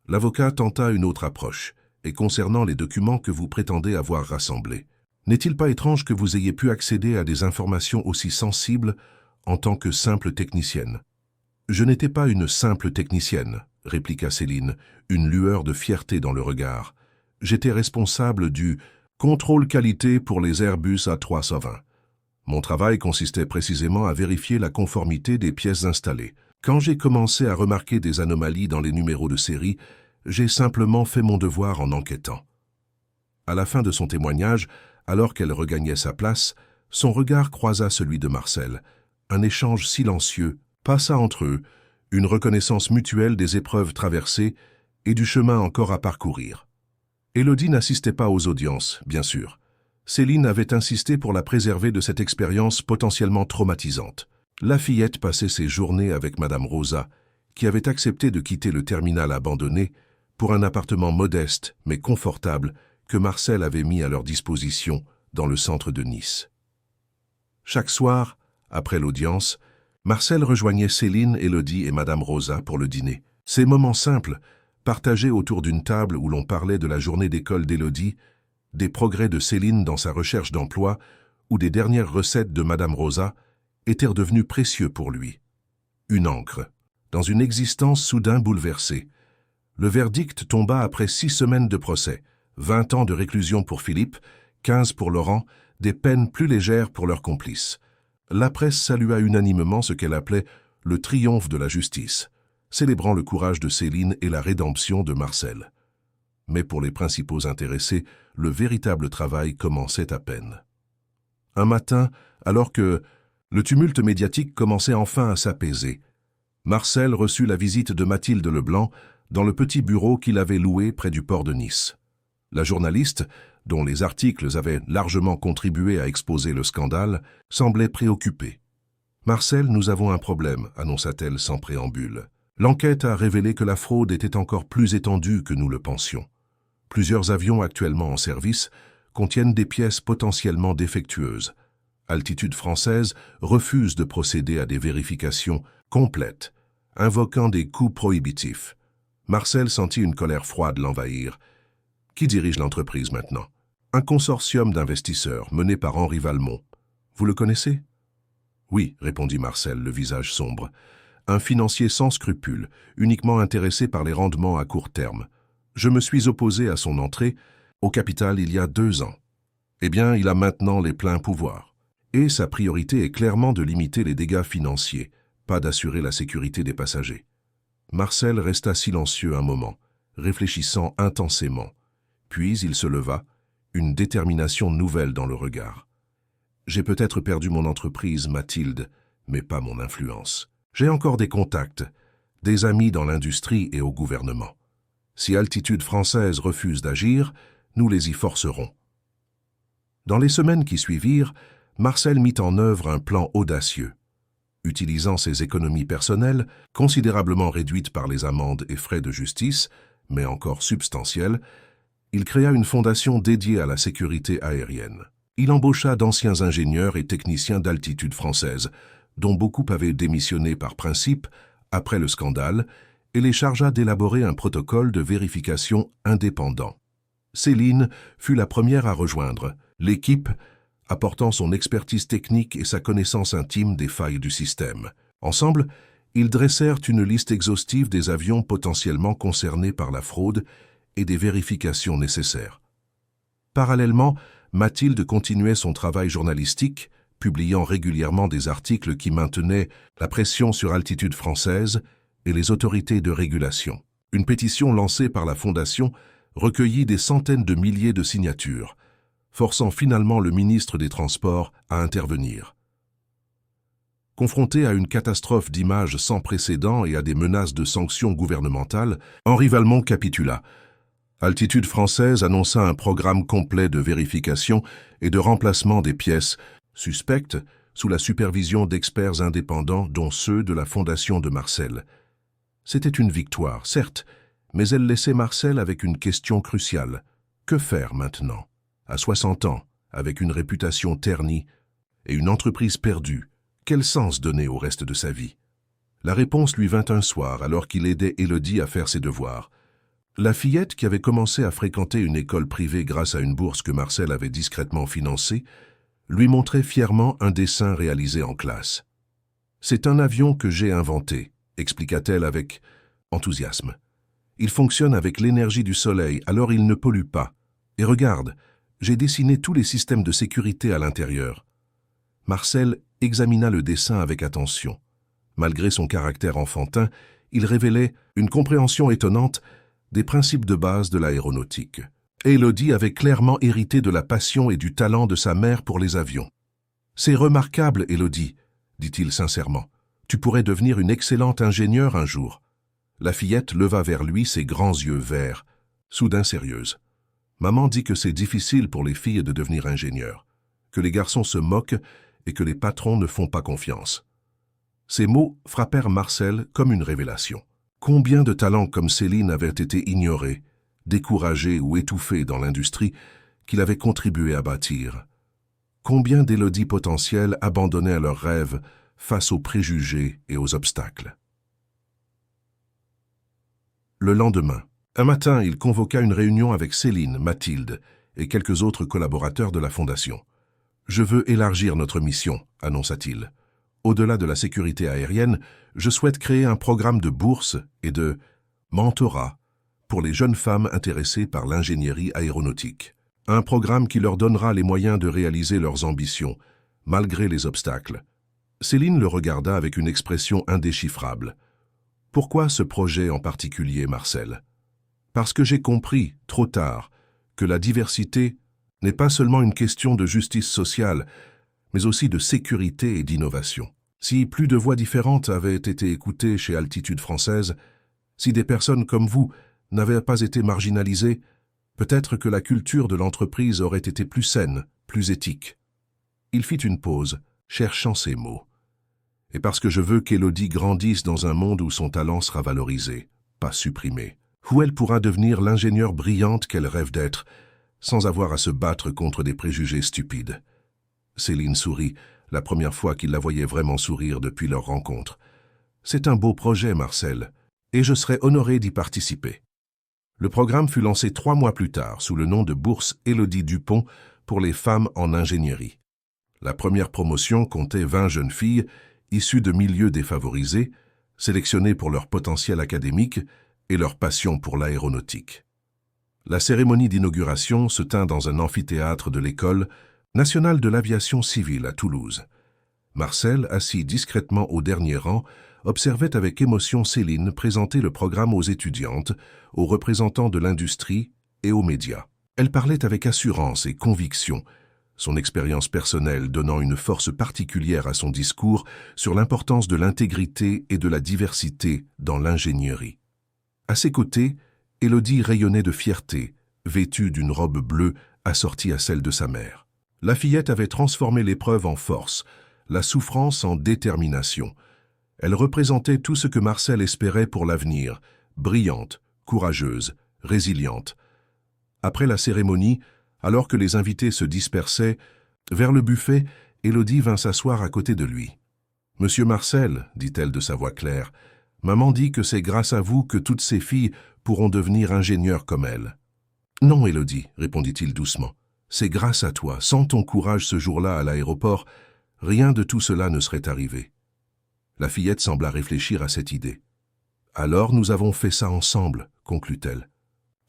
A: L'avocat tenta une autre approche, et concernant les documents que vous prétendez avoir rassemblés. N'est-il pas étrange que vous ayez pu accéder à des informations aussi sensibles en tant que simple technicienne? Je n'étais pas une simple technicienne, répliqua Céline, une lueur de fierté dans le regard. J'étais responsable du contrôle qualité pour les Airbus A320. Mon travail consistait précisément à vérifier la conformité des pièces installées. Quand j'ai commencé à remarquer des anomalies dans les numéros de série, j'ai simplement fait mon devoir en enquêtant. À la fin de son témoignage, alors qu'elle regagnait sa place, son regard croisa celui de Marcel. Un échange silencieux passa entre eux, une reconnaissance mutuelle des épreuves traversées et du chemin encore à parcourir. Élodie n'assistait pas aux audiences, bien sûr. Céline avait insisté pour la préserver de cette expérience potentiellement traumatisante. La fillette passait ses journées avec Madame Rosa, qui avait accepté de quitter le terminal abandonné pour un appartement modeste mais confortable que Marcel avait mis à leur disposition dans le centre de Nice. Chaque soir, après l'audience, Marcel rejoignait Céline, Élodie et Madame Rosa pour le dîner. Ces moments simples, partagés autour d'une table où l'on parlait de la journée d'école d'Élodie, des progrès de Céline dans sa recherche d'emploi ou des dernières recettes de Madame Rosa, étaient devenus précieux pour lui. Une encre, dans une existence soudain bouleversée. Le verdict tomba après 6 semaines de procès, 20 ans de réclusion pour Philippe, 15 pour Laurent, des peines plus légères pour leurs complices. La presse salua unanimement ce qu'elle appelait « le triomphe de la justice », célébrant le courage de Céline et la rédemption de Marcel. Mais pour les principaux intéressés, le véritable travail commençait à peine. Un matin, alors que le tumulte médiatique commençait enfin à s'apaiser, Marcel reçut la visite de Mathilde Leblanc dans le petit bureau qu'il avait loué près du port de Nice. La journaliste, dont les articles avaient largement contribué à exposer le scandale, semblait préoccupée. « Marcel, nous avons un problème », annonça-t-elle sans préambule. « L'enquête a révélé que la fraude était encore plus étendue que nous le pensions. Plusieurs avions actuellement en service contiennent des pièces potentiellement défectueuses. Altitude Française refuse de procéder à des vérifications complètes, invoquant des coûts prohibitifs. » Marcel sentit une colère froide l'envahir. Qui dirige l'entreprise maintenant? Un consortium d'investisseurs mené par Henri Valmont. Vous le connaissez? Oui, répondit Marcel, le visage sombre. Un financier sans scrupules, uniquement intéressé par les rendements à court terme. Je me suis opposé à son entrée au capital il y a 2 ans. Eh bien, il a maintenant les pleins pouvoirs. Et sa priorité est clairement de limiter les dégâts financiers, pas d'assurer la sécurité des passagers. Marcel resta silencieux un moment, réfléchissant intensément. Puis il se leva, une détermination nouvelle dans le regard. « J'ai peut-être perdu mon entreprise, Mathilde, mais pas mon influence. J'ai encore des contacts, des amis dans l'industrie et au gouvernement. Si Altitude Française refuse d'agir, nous les y forcerons. » Dans les semaines qui suivirent, Marcel mit en œuvre un plan audacieux. Utilisant ses économies personnelles, considérablement réduites par les amendes et frais de justice, mais encore substantielles, il créa une fondation dédiée à la sécurité aérienne. Il embaucha d'anciens ingénieurs et techniciens d'Altitude Française, dont beaucoup avaient démissionné par principe après le scandale, et les chargea d'élaborer un protocole de vérification indépendant. Céline fut la première à rejoindre l'équipe, apportant son expertise technique et sa connaissance intime des failles du système. Ensemble, ils dressèrent une liste exhaustive des avions potentiellement concernés par la fraude et des vérifications nécessaires. Parallèlement, Mathilde continuait son travail journalistique, publiant régulièrement des articles qui maintenaient la pression sur Altitude Française et les autorités de régulation. Une pétition lancée par la Fondation recueillit des centaines de milliers de signatures, forçant finalement le ministre des Transports à intervenir. Confronté à une catastrophe d'image sans précédent et à des menaces de sanctions gouvernementales, Henri Valmont capitula. Altitude Française annonça un programme complet de vérification et de remplacement des pièces suspectes sous la supervision d'experts indépendants, dont ceux de la Fondation de Marcel. C'était une victoire, certes, mais elle laissait Marcel avec une question cruciale. Que faire maintenant? À 60 ans, avec une réputation ternie et une entreprise perdue, quel sens donner au reste de sa vie? La réponse lui vint un soir, alors qu'il aidait Élodie à faire ses devoirs. La fillette, qui avait commencé à fréquenter une école privée grâce à une bourse que Marcel avait discrètement financée, lui montrait fièrement un dessin réalisé en classe. « C'est un avion que j'ai inventé », expliqua-t-elle avec enthousiasme. « Il fonctionne avec l'énergie du soleil, alors il ne pollue pas. Et regarde, j'ai dessiné tous les systèmes de sécurité à l'intérieur. » Marcel examina le dessin avec attention. Malgré son caractère enfantin, il révélait une compréhension étonnante des principes de base de l'aéronautique. Élodie avait clairement hérité de la passion et du talent de sa mère pour les avions. « C'est remarquable, Élodie, » dit-il sincèrement. « Tu pourrais devenir une excellente ingénieure un jour. » La fillette leva vers lui ses grands yeux verts, soudain sérieuse. « Maman dit que c'est difficile pour les filles de devenir ingénieures, que les garçons se moquent et que les patrons ne font pas confiance. » Ces mots frappèrent Marcel comme une révélation. Combien de talents comme Céline avaient été ignorés, découragés ou étouffés dans l'industrie qu'il avait contribué à bâtir? Combien d'Élodie potentielles abandonnaient leurs rêves face aux préjugés et aux obstacles? Le lendemain, un matin, il convoqua une réunion avec Céline, Mathilde et quelques autres collaborateurs de la Fondation. « Je veux élargir notre mission », annonça-t-il. « Au-delà de la sécurité aérienne, je souhaite créer un programme de bourse et de mentorat pour les jeunes femmes intéressées par l'ingénierie aéronautique. Un programme qui leur donnera les moyens de réaliser leurs ambitions, malgré les obstacles. » Céline le regarda avec une expression indéchiffrable. « Pourquoi ce projet en particulier, Marcel ? » « Parce que j'ai compris, trop tard, que la diversité n'est pas seulement une question de justice sociale, mais aussi de sécurité et d'innovation. Si plus de voix différentes avaient été écoutées chez Altitude Française, si des personnes comme vous n'avaient pas été marginalisées, peut-être que la culture de l'entreprise aurait été plus saine, plus éthique. » Il fit une pause, cherchant ses mots. « Et parce que je veux qu'Élodie grandisse dans un monde où son talent sera valorisé, pas supprimé, où elle pourra devenir l'ingénieure brillante qu'elle rêve d'être, sans avoir à se battre contre des préjugés stupides. » Céline sourit, la première fois qu'il la voyait vraiment sourire depuis leur rencontre. « C'est un beau projet, Marcel, et je serais honoré d'y participer. » Le programme fut lancé 3 mois plus tard, sous le nom de Bourse Élodie Dupont pour les femmes en ingénierie. La première promotion comptait 20 jeunes filles, issues de milieux défavorisés, sélectionnées pour leur potentiel académique et leur passion pour l'aéronautique. La cérémonie d'inauguration se tint dans un amphithéâtre de l'École nationale de l'aviation civile à Toulouse. Marcel, assis discrètement au dernier rang, observait avec émotion Céline présenter le programme aux étudiantes, aux représentants de l'industrie et aux médias. Elle parlait avec assurance et conviction, son expérience personnelle donnant une force particulière à son discours sur l'importance de l'intégrité et de la diversité dans l'ingénierie. À ses côtés, Élodie rayonnait de fierté, vêtue d'une robe bleue assortie à celle de sa mère. La fillette avait transformé l'épreuve en force, la souffrance en détermination. Elle représentait tout ce que Marcel espérait pour l'avenir, brillante, courageuse, résiliente. Après la cérémonie, alors que les invités se dispersaient, vers le buffet, Élodie vint s'asseoir à côté de lui. « Monsieur Marcel, dit-elle de sa voix claire, maman dit que c'est grâce à vous que toutes ces filles pourront devenir ingénieures comme elle. »« Non, Élodie, répondit-il doucement. C'est grâce à toi. Sans ton courage ce jour-là à l'aéroport, rien de tout cela ne serait arrivé. » La fillette sembla réfléchir à cette idée. « Alors nous avons fait ça ensemble, conclut-elle,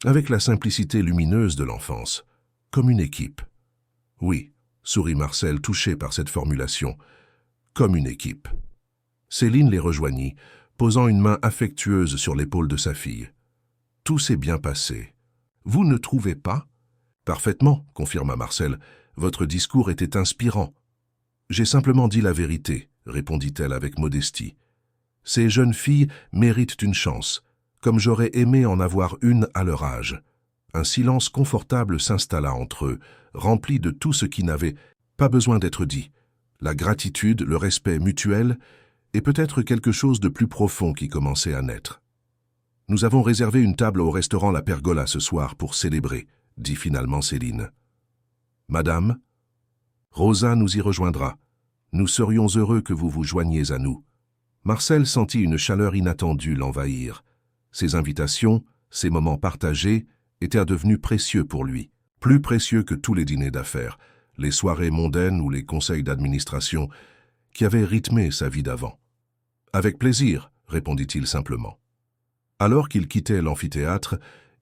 A: avec la simplicité lumineuse de l'enfance, comme une équipe. »« Oui, sourit Marcel, touché par cette formulation, comme une équipe. » Céline les rejoignit, posant une main affectueuse sur l'épaule de sa fille. « Tout s'est bien passé. Vous ne trouvez pas ?»« Parfaitement, confirma Marcel. Votre discours était inspirant. »« J'ai simplement dit la vérité, » répondit-elle avec modestie. « Ces jeunes filles méritent une chance, comme j'aurais aimé en avoir une à leur âge. » Un silence confortable s'installa entre eux, rempli de tout ce qui n'avait pas besoin d'être dit. La gratitude, le respect mutuel, et peut-être quelque chose de plus profond qui commençait à naître. « Nous avons réservé une table au restaurant La Pergola ce soir pour célébrer, » dit finalement Céline. « Madame, Rosa nous y rejoindra. Nous serions heureux que vous vous joigniez à nous. » Marcel sentit une chaleur inattendue l'envahir. Ses invitations, ses moments partagés, étaient devenus précieux pour lui, plus précieux que tous les dîners d'affaires, les soirées mondaines ou les conseils d'administration qui avaient rythmé sa vie d'avant. « Avec plaisir, » répondit-il simplement. Alors qu'il quittait l'amphithéâtre,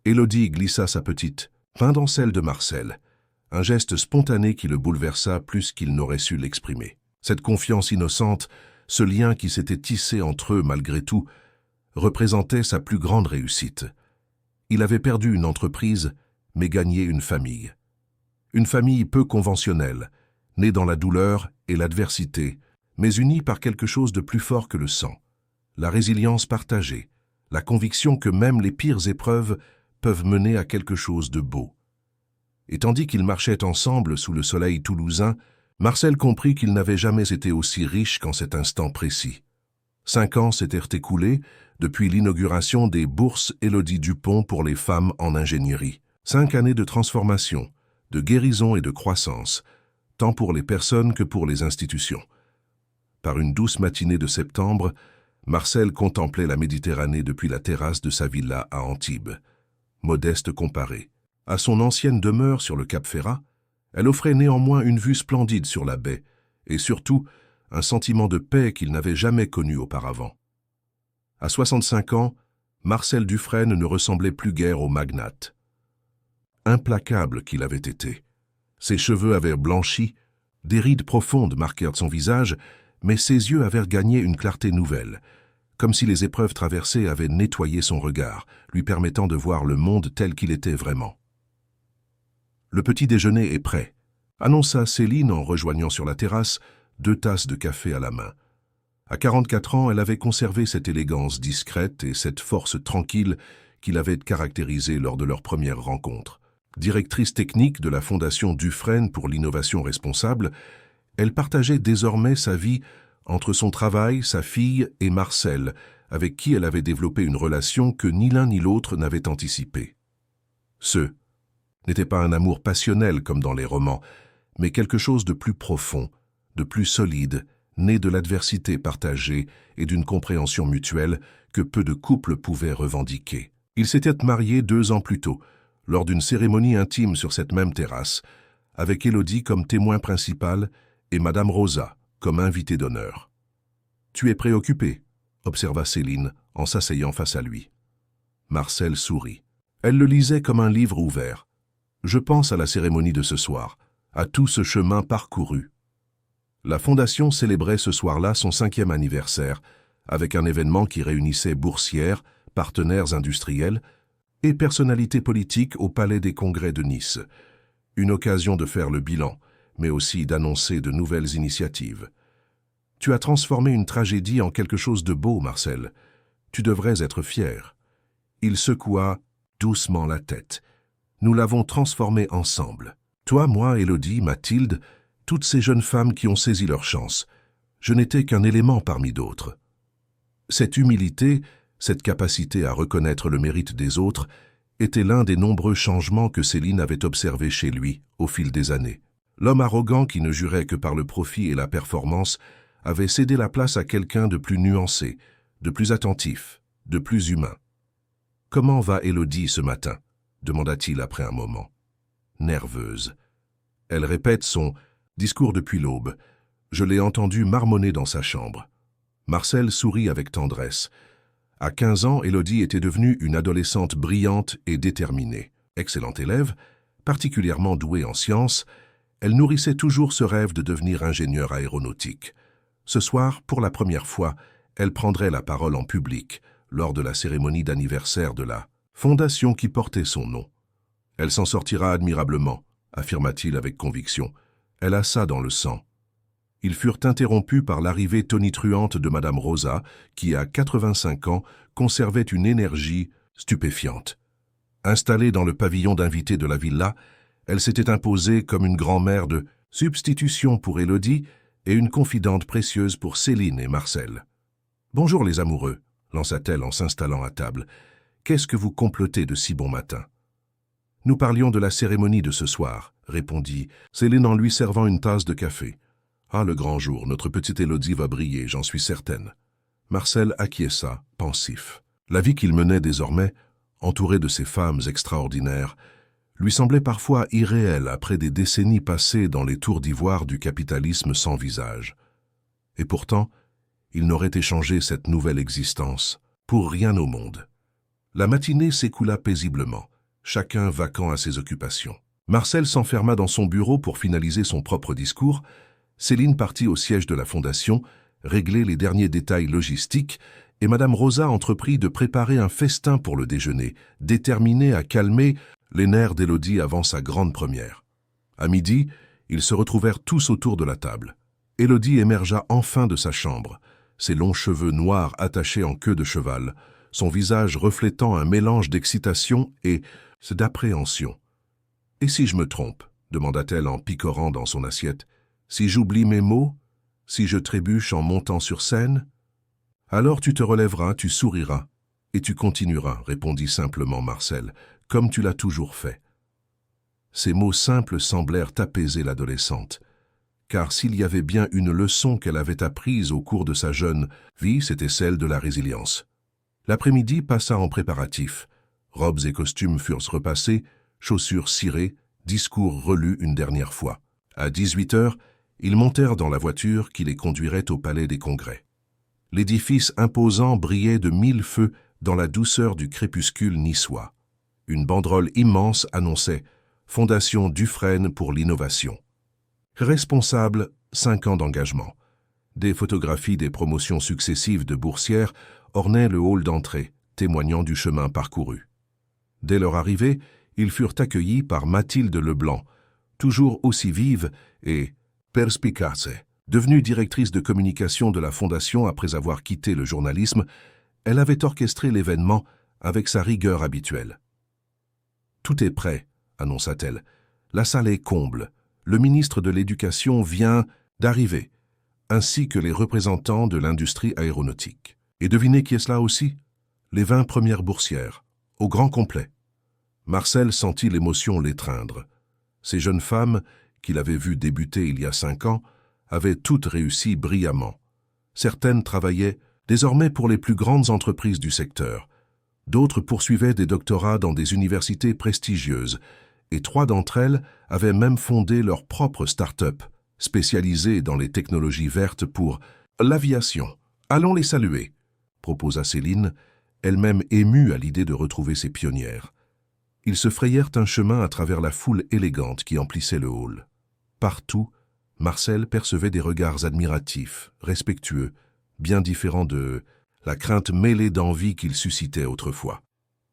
A: Élodie glissa sa petite main dans celle de Marcel, un geste spontané qui le bouleversa plus qu'il n'aurait su l'exprimer. Cette confiance innocente, ce lien qui s'était tissé entre eux malgré tout, représentait sa plus grande réussite. Il avait perdu une entreprise, mais gagné une famille. Une famille peu conventionnelle, née dans la douleur et l'adversité, mais unie par quelque chose de plus fort que le sang. La résilience partagée, la conviction que même les pires épreuves peuvent mener à quelque chose de beau. Et tandis qu'ils marchaient ensemble sous le soleil toulousain, Marcel comprit qu'il n'avait jamais été aussi riche qu'en cet instant précis. 5 ans s'étaient écoulés depuis l'inauguration des bourses Élodie Dupont pour les femmes en ingénierie. 5 années de transformation, de guérison et de croissance, tant pour les personnes que pour les institutions. Par une douce matinée de septembre, Marcel contemplait la Méditerranée depuis la terrasse de sa villa à Antibes. Modeste comparée à son ancienne demeure sur le Cap Ferrat, elle offrait néanmoins une vue splendide sur la baie et surtout un sentiment de paix qu'il n'avait jamais connu auparavant. À 65 ans, Marcel Dufresne ne ressemblait plus guère au magnate. Implacable qu'il avait été. Ses cheveux avaient blanchi, des rides profondes marquèrent son visage, mais ses yeux avaient gagné une clarté nouvelle, comme si les épreuves traversées avaient nettoyé son regard, lui permettant de voir le monde tel qu'il était vraiment. « Le petit déjeuner est prêt », annonça Céline en rejoignant sur la terrasse, 2 tasses de café à la main. À 44 ans, elle avait conservé cette élégance discrète et cette force tranquille qui l'avaient caractérisée lors de leur première rencontre. Directrice technique de la Fondation Dufresne pour l'innovation responsable, elle partageait désormais sa vie entre son travail, sa fille et Marcel, avec qui elle avait développé une relation que ni l'un ni l'autre n'avait anticipée. Ce n'était pas un amour passionnel comme dans les romans, mais quelque chose de plus profond, de plus solide, né de l'adversité partagée et d'une compréhension mutuelle que peu de couples pouvaient revendiquer. Ils s'étaient mariés 2 ans plus tôt, lors d'une cérémonie intime sur cette même terrasse, avec Élodie comme témoin principal et Madame Rosa comme invitée d'honneur. « Tu es préoccupé ?» observa Céline en s'asseyant face à lui. Marcel sourit. Elle le lisait comme un livre ouvert. « Je pense à la cérémonie de ce soir, à tout ce chemin parcouru. » La Fondation célébrait ce soir-là son 5e anniversaire, avec un événement qui réunissait boursières, partenaires industriels et personnalités politiques au Palais des Congrès de Nice. Une occasion de faire le bilan, mais aussi d'annoncer de nouvelles initiatives. « Tu as transformé une tragédie en quelque chose de beau, Marcel. Tu devrais être fier. » Il secoua doucement la tête. « Nous l'avons transformée ensemble. Toi, moi, Élodie, Mathilde, toutes ces jeunes femmes qui ont saisi leur chance. Je n'étais qu'un élément parmi d'autres. » Cette humilité, cette capacité à reconnaître le mérite des autres, était l'un des nombreux changements que Céline avait observés chez lui au fil des années. L'homme arrogant qui ne jurait que par le profit et la performance avait cédé la place à quelqu'un de plus nuancé, de plus attentif, de plus humain. « Comment va Élodie ce matin » demanda-t-il après un moment. Nerveuse. Elle répète son discours depuis l'aube. Je l'ai entendu marmonner dans sa chambre. Marcel sourit avec tendresse. À 15 ans, Élodie était devenue une adolescente brillante et déterminée. Excellente élève, particulièrement douée en sciences, elle nourrissait toujours ce rêve de devenir ingénieure aéronautique. Ce soir, pour la première fois, elle prendrait la parole en public, lors de la cérémonie d'anniversaire de la fondation qui portait son nom. Elle s'en sortira admirablement, affirma-t-il avec conviction. Elle a ça dans le sang. Ils furent interrompus par l'arrivée tonitruante de Madame Rosa, qui, à 85 ans, conservait une énergie stupéfiante. Installée dans le pavillon d'invités de la villa, elle s'était imposée comme une grand-mère de substitution pour Élodie et une confidente précieuse pour Céline et Marcel. « Bonjour les amoureux », lança-t-elle en s'installant à table. « Qu'est-ce que vous complotez de si bon matin ?»« Nous parlions de la cérémonie de ce soir, » répondit Céline en lui servant une tasse de café. « Ah, le grand jour, notre petite Élodie va briller, j'en suis certaine. » Marcel acquiesça, pensif. La vie qu'il menait désormais, entouré de ces femmes extraordinaires, lui semblait parfois irréelle après des décennies passées dans les tours d'ivoire du capitalisme sans visage. Et pourtant, il n'aurait échangé cette nouvelle existence pour rien au monde. La matinée s'écoula paisiblement, chacun vaquant à ses occupations. Marcel s'enferma dans son bureau pour finaliser son propre discours. Céline partit au siège de la Fondation, régler les derniers détails logistiques, et Madame Rosa entreprit de préparer un festin pour le déjeuner, déterminée à calmer les nerfs d'Élodie avant sa grande première. À midi, ils se retrouvèrent tous autour de la table. Élodie émergea enfin de sa chambre, ses longs cheveux noirs attachés en queue de cheval, son visage reflétant un mélange d'excitation et d'appréhension. « Et si je me trompe ?» demanda-t-elle en picorant dans son assiette. « Si j'oublie mes mots? Si je trébuche en montant sur scène? » « Alors tu te relèveras, tu souriras, et tu continueras, » répondit simplement Marcel, « comme tu l'as toujours fait. » Ces mots simples semblèrent apaiser l'adolescente, car s'il y avait bien une leçon qu'elle avait apprise au cours de sa jeune vie, c'était celle de la résilience. L'après-midi passa en préparatifs. Robes et costumes furent repassés, chaussures cirées, discours relus une dernière fois. À 18 heures, ils montèrent dans la voiture qui les conduirait au Palais des Congrès. L'édifice imposant brillait de 1000 feux dans la douceur du crépuscule niçois. Une banderole immense annonçait « Fondation Dufresne pour l'innovation ». Responsable, 5 ans d'engagement. Des photographies des promotions successives de boursières ornaient le hall d'entrée, témoignant du chemin parcouru. Dès leur arrivée, ils furent accueillis par Mathilde Leblanc, toujours aussi vive et perspicace. Devenue directrice de communication de la Fondation après avoir quitté le journalisme, elle avait orchestré l'événement avec sa rigueur habituelle. « Tout est prêt », annonça-t-elle. « La salle est comble. Le ministre de l'Éducation vient d'arriver, ainsi que les représentants de l'industrie aéronautique. Et devinez qui est cela aussi? Les 20 premières boursières, au grand complet. » Marcel sentit l'émotion l'étreindre. Ces jeunes femmes, qu'il avait vues débuter il y a 5 ans, avaient toutes réussi brillamment. Certaines travaillaient désormais pour les plus grandes entreprises du secteur. D'autres poursuivaient des doctorats dans des universités prestigieuses, et 3 d'entre elles avaient même fondé leur propre start-up, spécialisée dans les technologies vertes pour l'aviation. « Allons les saluer », proposa Céline, elle-même émue à l'idée de retrouver ses pionnières. Ils se frayèrent un chemin à travers la foule élégante qui emplissait le hall. Partout, Marcel percevait des regards admiratifs, respectueux, bien différents de la crainte mêlée d'envie qu'il suscitait autrefois.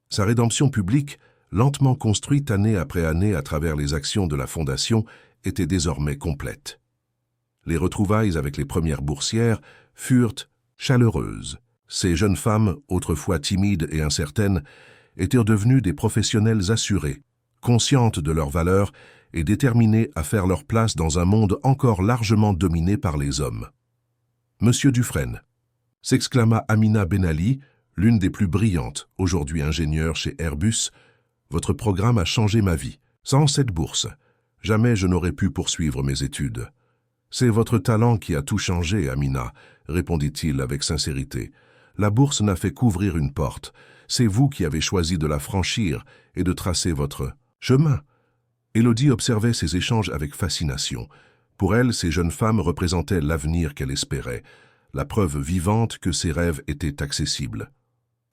A: Sa rédemption publique, lentement construite année après année à travers les actions de la Fondation, était désormais complète. Les retrouvailles avec les premières boursières furent chaleureuses. Ces jeunes femmes, autrefois timides et incertaines, étaient devenues des professionnels assurés, conscientes de leurs valeurs et déterminées à faire leur place dans un monde encore largement dominé par les hommes. « Monsieur Dufresne !» s'exclama Amina Ben Ali, l'une des plus brillantes, aujourd'hui ingénieure chez Airbus, Votre programme a changé ma vie. Sans cette bourse, jamais je n'aurais pu poursuivre mes études. C'est votre talent qui a tout changé, Amina, répondit-il avec sincérité. La bourse n'a fait qu'ouvrir une porte. C'est vous qui avez choisi de la franchir et de tracer votre chemin. Élodie observait ces échanges avec fascination. Pour elle, ces jeunes femmes représentaient l'avenir qu'elle espérait, la preuve vivante que ses rêves étaient accessibles.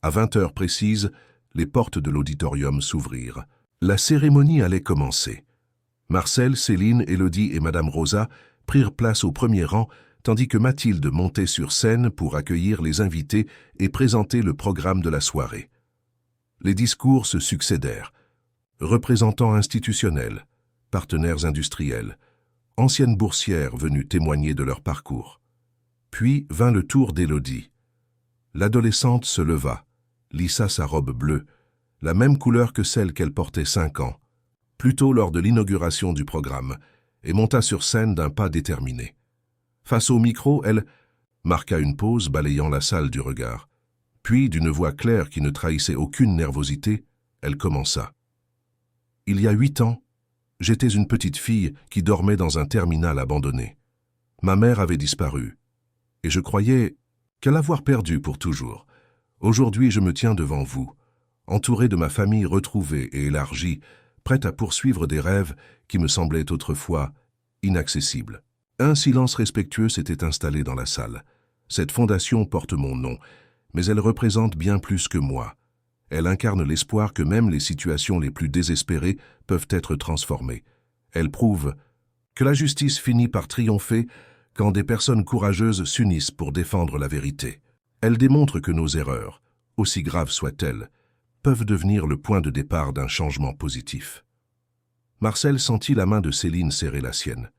A: À 20 heures précises, les portes de l'auditorium s'ouvrirent. La cérémonie allait commencer. Marcel, Céline, Élodie et Madame Rosa prirent place au premier rang, tandis que Mathilde montait sur scène pour accueillir les invités et présenter le programme de la soirée. Les discours se succédèrent. Représentants institutionnels, partenaires industriels, anciennes boursières venues témoigner de leur parcours. Puis vint le tour d'Élodie. L'adolescente se leva, lissa sa robe bleue, la même couleur que celle qu'elle portait 5 ans, plus tôt lors de l'inauguration du programme, et monta sur scène d'un pas déterminé. Face au micro, elle marqua une pause, balayant la salle du regard. Puis, d'une voix claire qui ne trahissait aucune nervosité, elle commença. « Il y a 8 ans, j'étais une petite fille qui dormait dans un terminal abandonné. Ma mère avait disparu, et je croyais qu'à l'avoir perdue pour toujours. Aujourd'hui, je me tiens devant vous, entouré de ma famille retrouvée et élargie, prête à poursuivre des rêves qui me semblaient autrefois inaccessibles. » Un silence respectueux s'était installé dans la salle. Cette fondation porte mon nom, mais elle représente bien plus que moi. Elle incarne l'espoir que même les situations les plus désespérées peuvent être transformées. Elle prouve que la justice finit par triompher quand des personnes courageuses s'unissent pour défendre la vérité. Elle démontre que nos erreurs, aussi graves soient-elles, peuvent devenir le point de départ d'un changement positif. Marcel sentit la main de Céline serrer la sienne.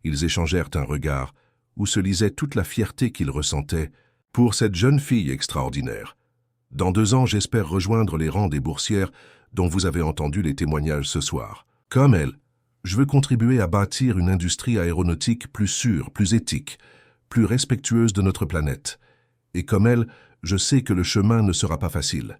A: Ils échangèrent un regard où se lisait toute la fierté qu'ils ressentaient pour cette jeune fille extraordinaire. « Dans 2 ans, j'espère rejoindre les rangs des boursières dont vous avez entendu les témoignages ce soir. Comme elle, je veux contribuer à bâtir une industrie aéronautique plus sûre, plus éthique, plus respectueuse de notre planète. Et comme elle, je sais que le chemin ne sera pas facile.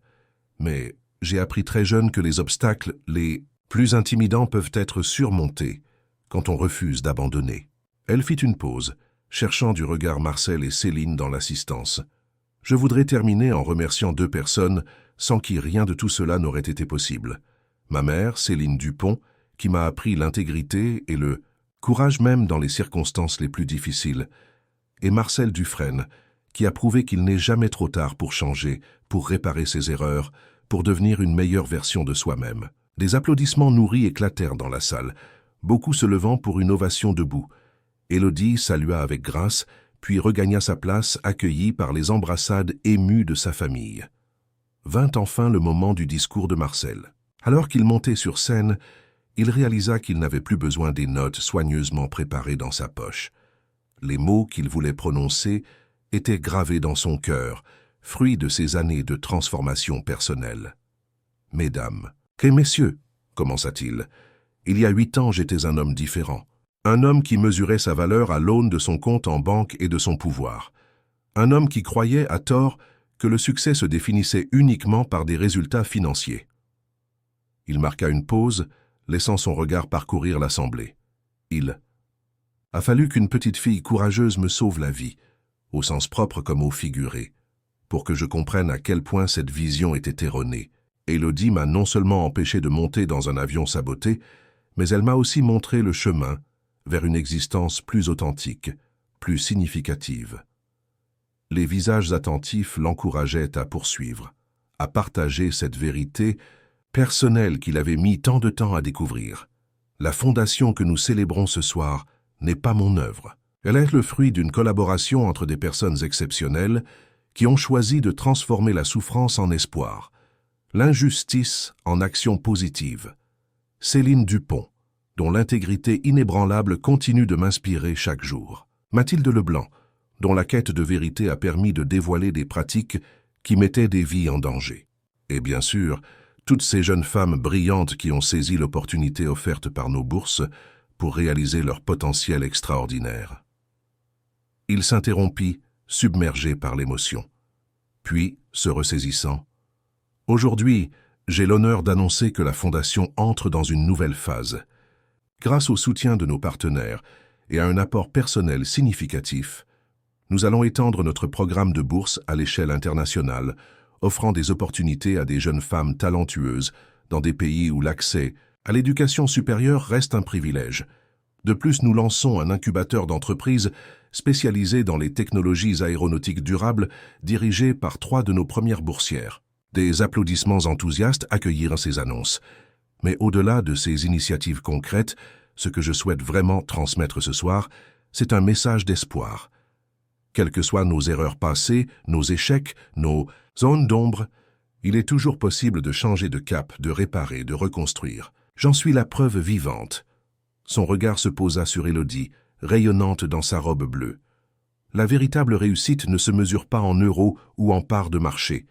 A: Mais j'ai appris très jeune que les obstacles les plus intimidants peuvent être surmontés quand on refuse d'abandonner. » Elle fit une pause, cherchant du regard Marcel et Céline dans l'assistance. « Je voudrais terminer en remerciant 2 personnes sans qui rien de tout cela n'aurait été possible. Ma mère, Céline Dupont, qui m'a appris l'intégrité et le courage même dans les circonstances les plus difficiles, et Marcel Dufresne, qui a prouvé qu'il n'est jamais trop tard pour changer, pour réparer ses erreurs, pour devenir une meilleure version de soi-même. » Des applaudissements nourris éclatèrent dans la salle, beaucoup se levant pour une ovation debout. Élodie salua avec grâce, puis regagna sa place, accueillie par les embrassades émues de sa famille. Vint enfin le moment du discours de Marcel. Alors qu'il montait sur scène, il réalisa qu'il n'avait plus besoin des notes soigneusement préparées dans sa poche. Les mots qu'il voulait prononcer étaient gravés dans son cœur, fruit de ses années de transformation personnelle. « Mesdames, et messieurs, commença-t-il, il y a 8 ans j'étais un homme différent. Un homme qui mesurait sa valeur à l'aune de son compte en banque et de son pouvoir. Un homme qui croyait, à tort, que le succès se définissait uniquement par des résultats financiers. » Il marqua une pause, laissant son regard parcourir l'assemblée. Il a fallu qu'une petite fille courageuse me sauve la vie, au sens propre comme au figuré, pour que je comprenne à quel point cette vision était erronée. Élodie m'a non seulement empêché de monter dans un avion saboté, mais elle m'a aussi montré le chemin vers une existence plus authentique, plus significative. Les visages attentifs l'encourageaient à poursuivre, à partager cette vérité personnelle qu'il avait mis tant de temps à découvrir. La fondation que nous célébrons ce soir n'est pas mon œuvre. Elle est le fruit d'une collaboration entre des personnes exceptionnelles qui ont choisi de transformer la souffrance en espoir, l'injustice en action positive. Céline Dupont, dont l'intégrité inébranlable continue de m'inspirer chaque jour. Mathilde Leblanc, dont la quête de vérité a permis de dévoiler des pratiques qui mettaient des vies en danger. Et bien sûr, toutes ces jeunes femmes brillantes qui ont saisi l'opportunité offerte par nos bourses pour réaliser leur potentiel extraordinaire. Il s'interrompit, submergé par l'émotion. Puis, se ressaisissant, « Aujourd'hui, j'ai l'honneur d'annoncer que la Fondation entre dans une nouvelle phase. Grâce au soutien de nos partenaires et à un apport personnel significatif, nous allons étendre notre programme de bourse à l'échelle internationale, offrant des opportunités à des jeunes femmes talentueuses dans des pays où l'accès à l'éducation supérieure reste un privilège. De plus, nous lançons un incubateur d'entreprises spécialisé dans les technologies aéronautiques durables dirigé par 3 de nos premières boursières. Des applaudissements enthousiastes accueillirent ces annonces. Mais au-delà de ces initiatives concrètes, ce que je souhaite vraiment transmettre ce soir, c'est un message d'espoir. Quelles que soient nos erreurs passées, nos échecs, nos zones d'ombre, il est toujours possible de changer de cap, de réparer, de reconstruire. J'en suis la preuve vivante. Son regard se posa sur Élodie, rayonnante dans sa robe bleue. La véritable réussite ne se mesure pas en euros ou en parts de marché.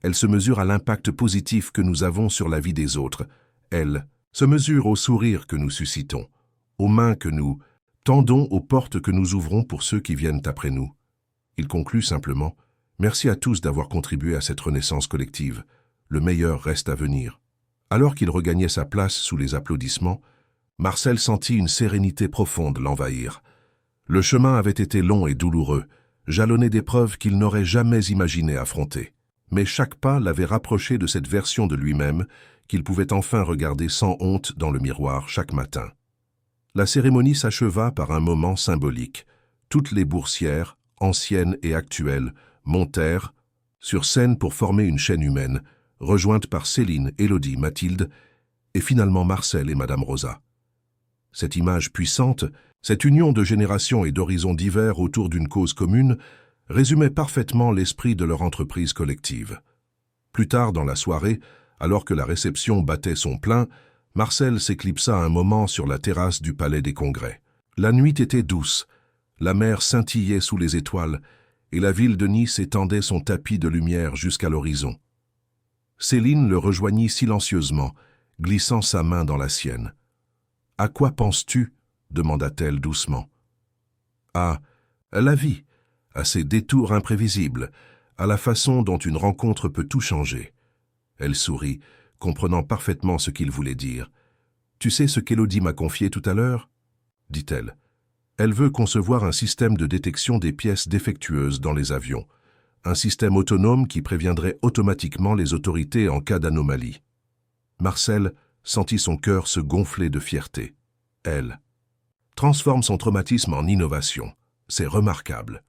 A: Elle se mesure à l'impact positif que nous avons sur la vie des autres. Elle se mesure au sourire que nous suscitons, aux mains que nous tendons, aux portes que nous ouvrons pour ceux qui viennent après nous. Il conclut simplement « Merci à tous d'avoir contribué à cette renaissance collective. Le meilleur reste à venir. » Alors qu'il regagnait sa place sous les applaudissements, Marcel sentit une sérénité profonde l'envahir. Le chemin avait été long et douloureux, jalonné d'épreuves qu'il n'aurait jamais imaginé affronter. Mais chaque pas l'avait rapproché de cette version de lui-même qu'il pouvait enfin regarder sans honte dans le miroir chaque matin. La cérémonie s'acheva par un moment symbolique. Toutes les boursières, anciennes et actuelles, montèrent sur scène pour former une chaîne humaine, rejointe par Céline, Élodie, Mathilde et finalement Marcel et Madame Rosa. Cette image puissante, cette union de générations et d'horizons divers autour d'une cause commune, résumait parfaitement l'esprit de leur entreprise collective. Plus tard dans la soirée, alors que la réception battait son plein, Marcel s'éclipsa un moment sur la terrasse du Palais des Congrès. La nuit était douce, la mer scintillait sous les étoiles et la ville de Nice étendait son tapis de lumière jusqu'à l'horizon. Céline le rejoignit silencieusement, glissant sa main dans la sienne. « À quoi penses-tu » demanda-t-elle doucement. « À la vie, à ses détours imprévisibles, à la façon dont une rencontre peut tout changer. » Elle sourit, comprenant parfaitement ce qu'il voulait dire. « Tu sais ce qu'Élodie m'a confié tout à l'heure » dit-elle. « Elle veut concevoir un système de détection des pièces défectueuses dans les avions. Un système autonome qui préviendrait automatiquement les autorités en cas d'anomalie. » Marcel sentit son cœur se gonfler de fierté. Elle transforme son traumatisme en innovation. C'est remarquable.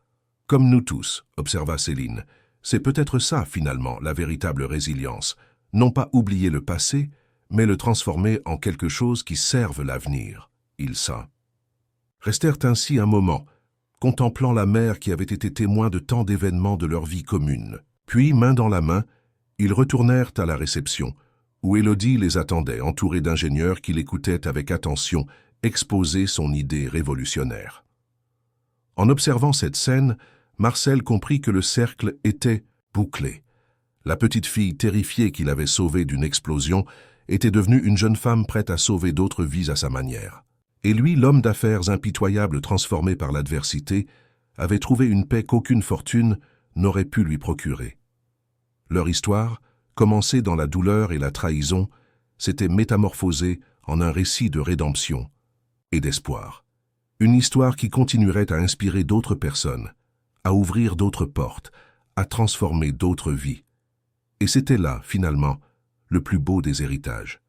A: Comme nous tous, observa Céline, c'est peut-être ça, finalement, la véritable résilience. Non pas oublier le passé, mais le transformer en quelque chose qui serve l'avenir. Ils restèrent ainsi un moment, contemplant la mer qui avait été témoin de tant d'événements de leur vie commune. Puis, main dans la main, ils retournèrent à la réception, où Élodie les attendait, entourée d'ingénieurs qui l'écoutaient avec attention, exposer son idée révolutionnaire. En observant cette scène, Marcel comprit que le cercle était bouclé. La petite fille terrifiée qu'il avait sauvée d'une explosion était devenue une jeune femme prête à sauver d'autres vies à sa manière. Et lui, l'homme d'affaires impitoyable transformé par l'adversité, avait trouvé une paix qu'aucune fortune n'aurait pu lui procurer. Leur histoire, commencée dans la douleur et la trahison, s'était métamorphosée en un récit de rédemption et d'espoir. Une histoire qui continuerait à inspirer d'autres personnes, à ouvrir d'autres portes, à transformer d'autres vies. Et c'était là, finalement, le plus beau des héritages.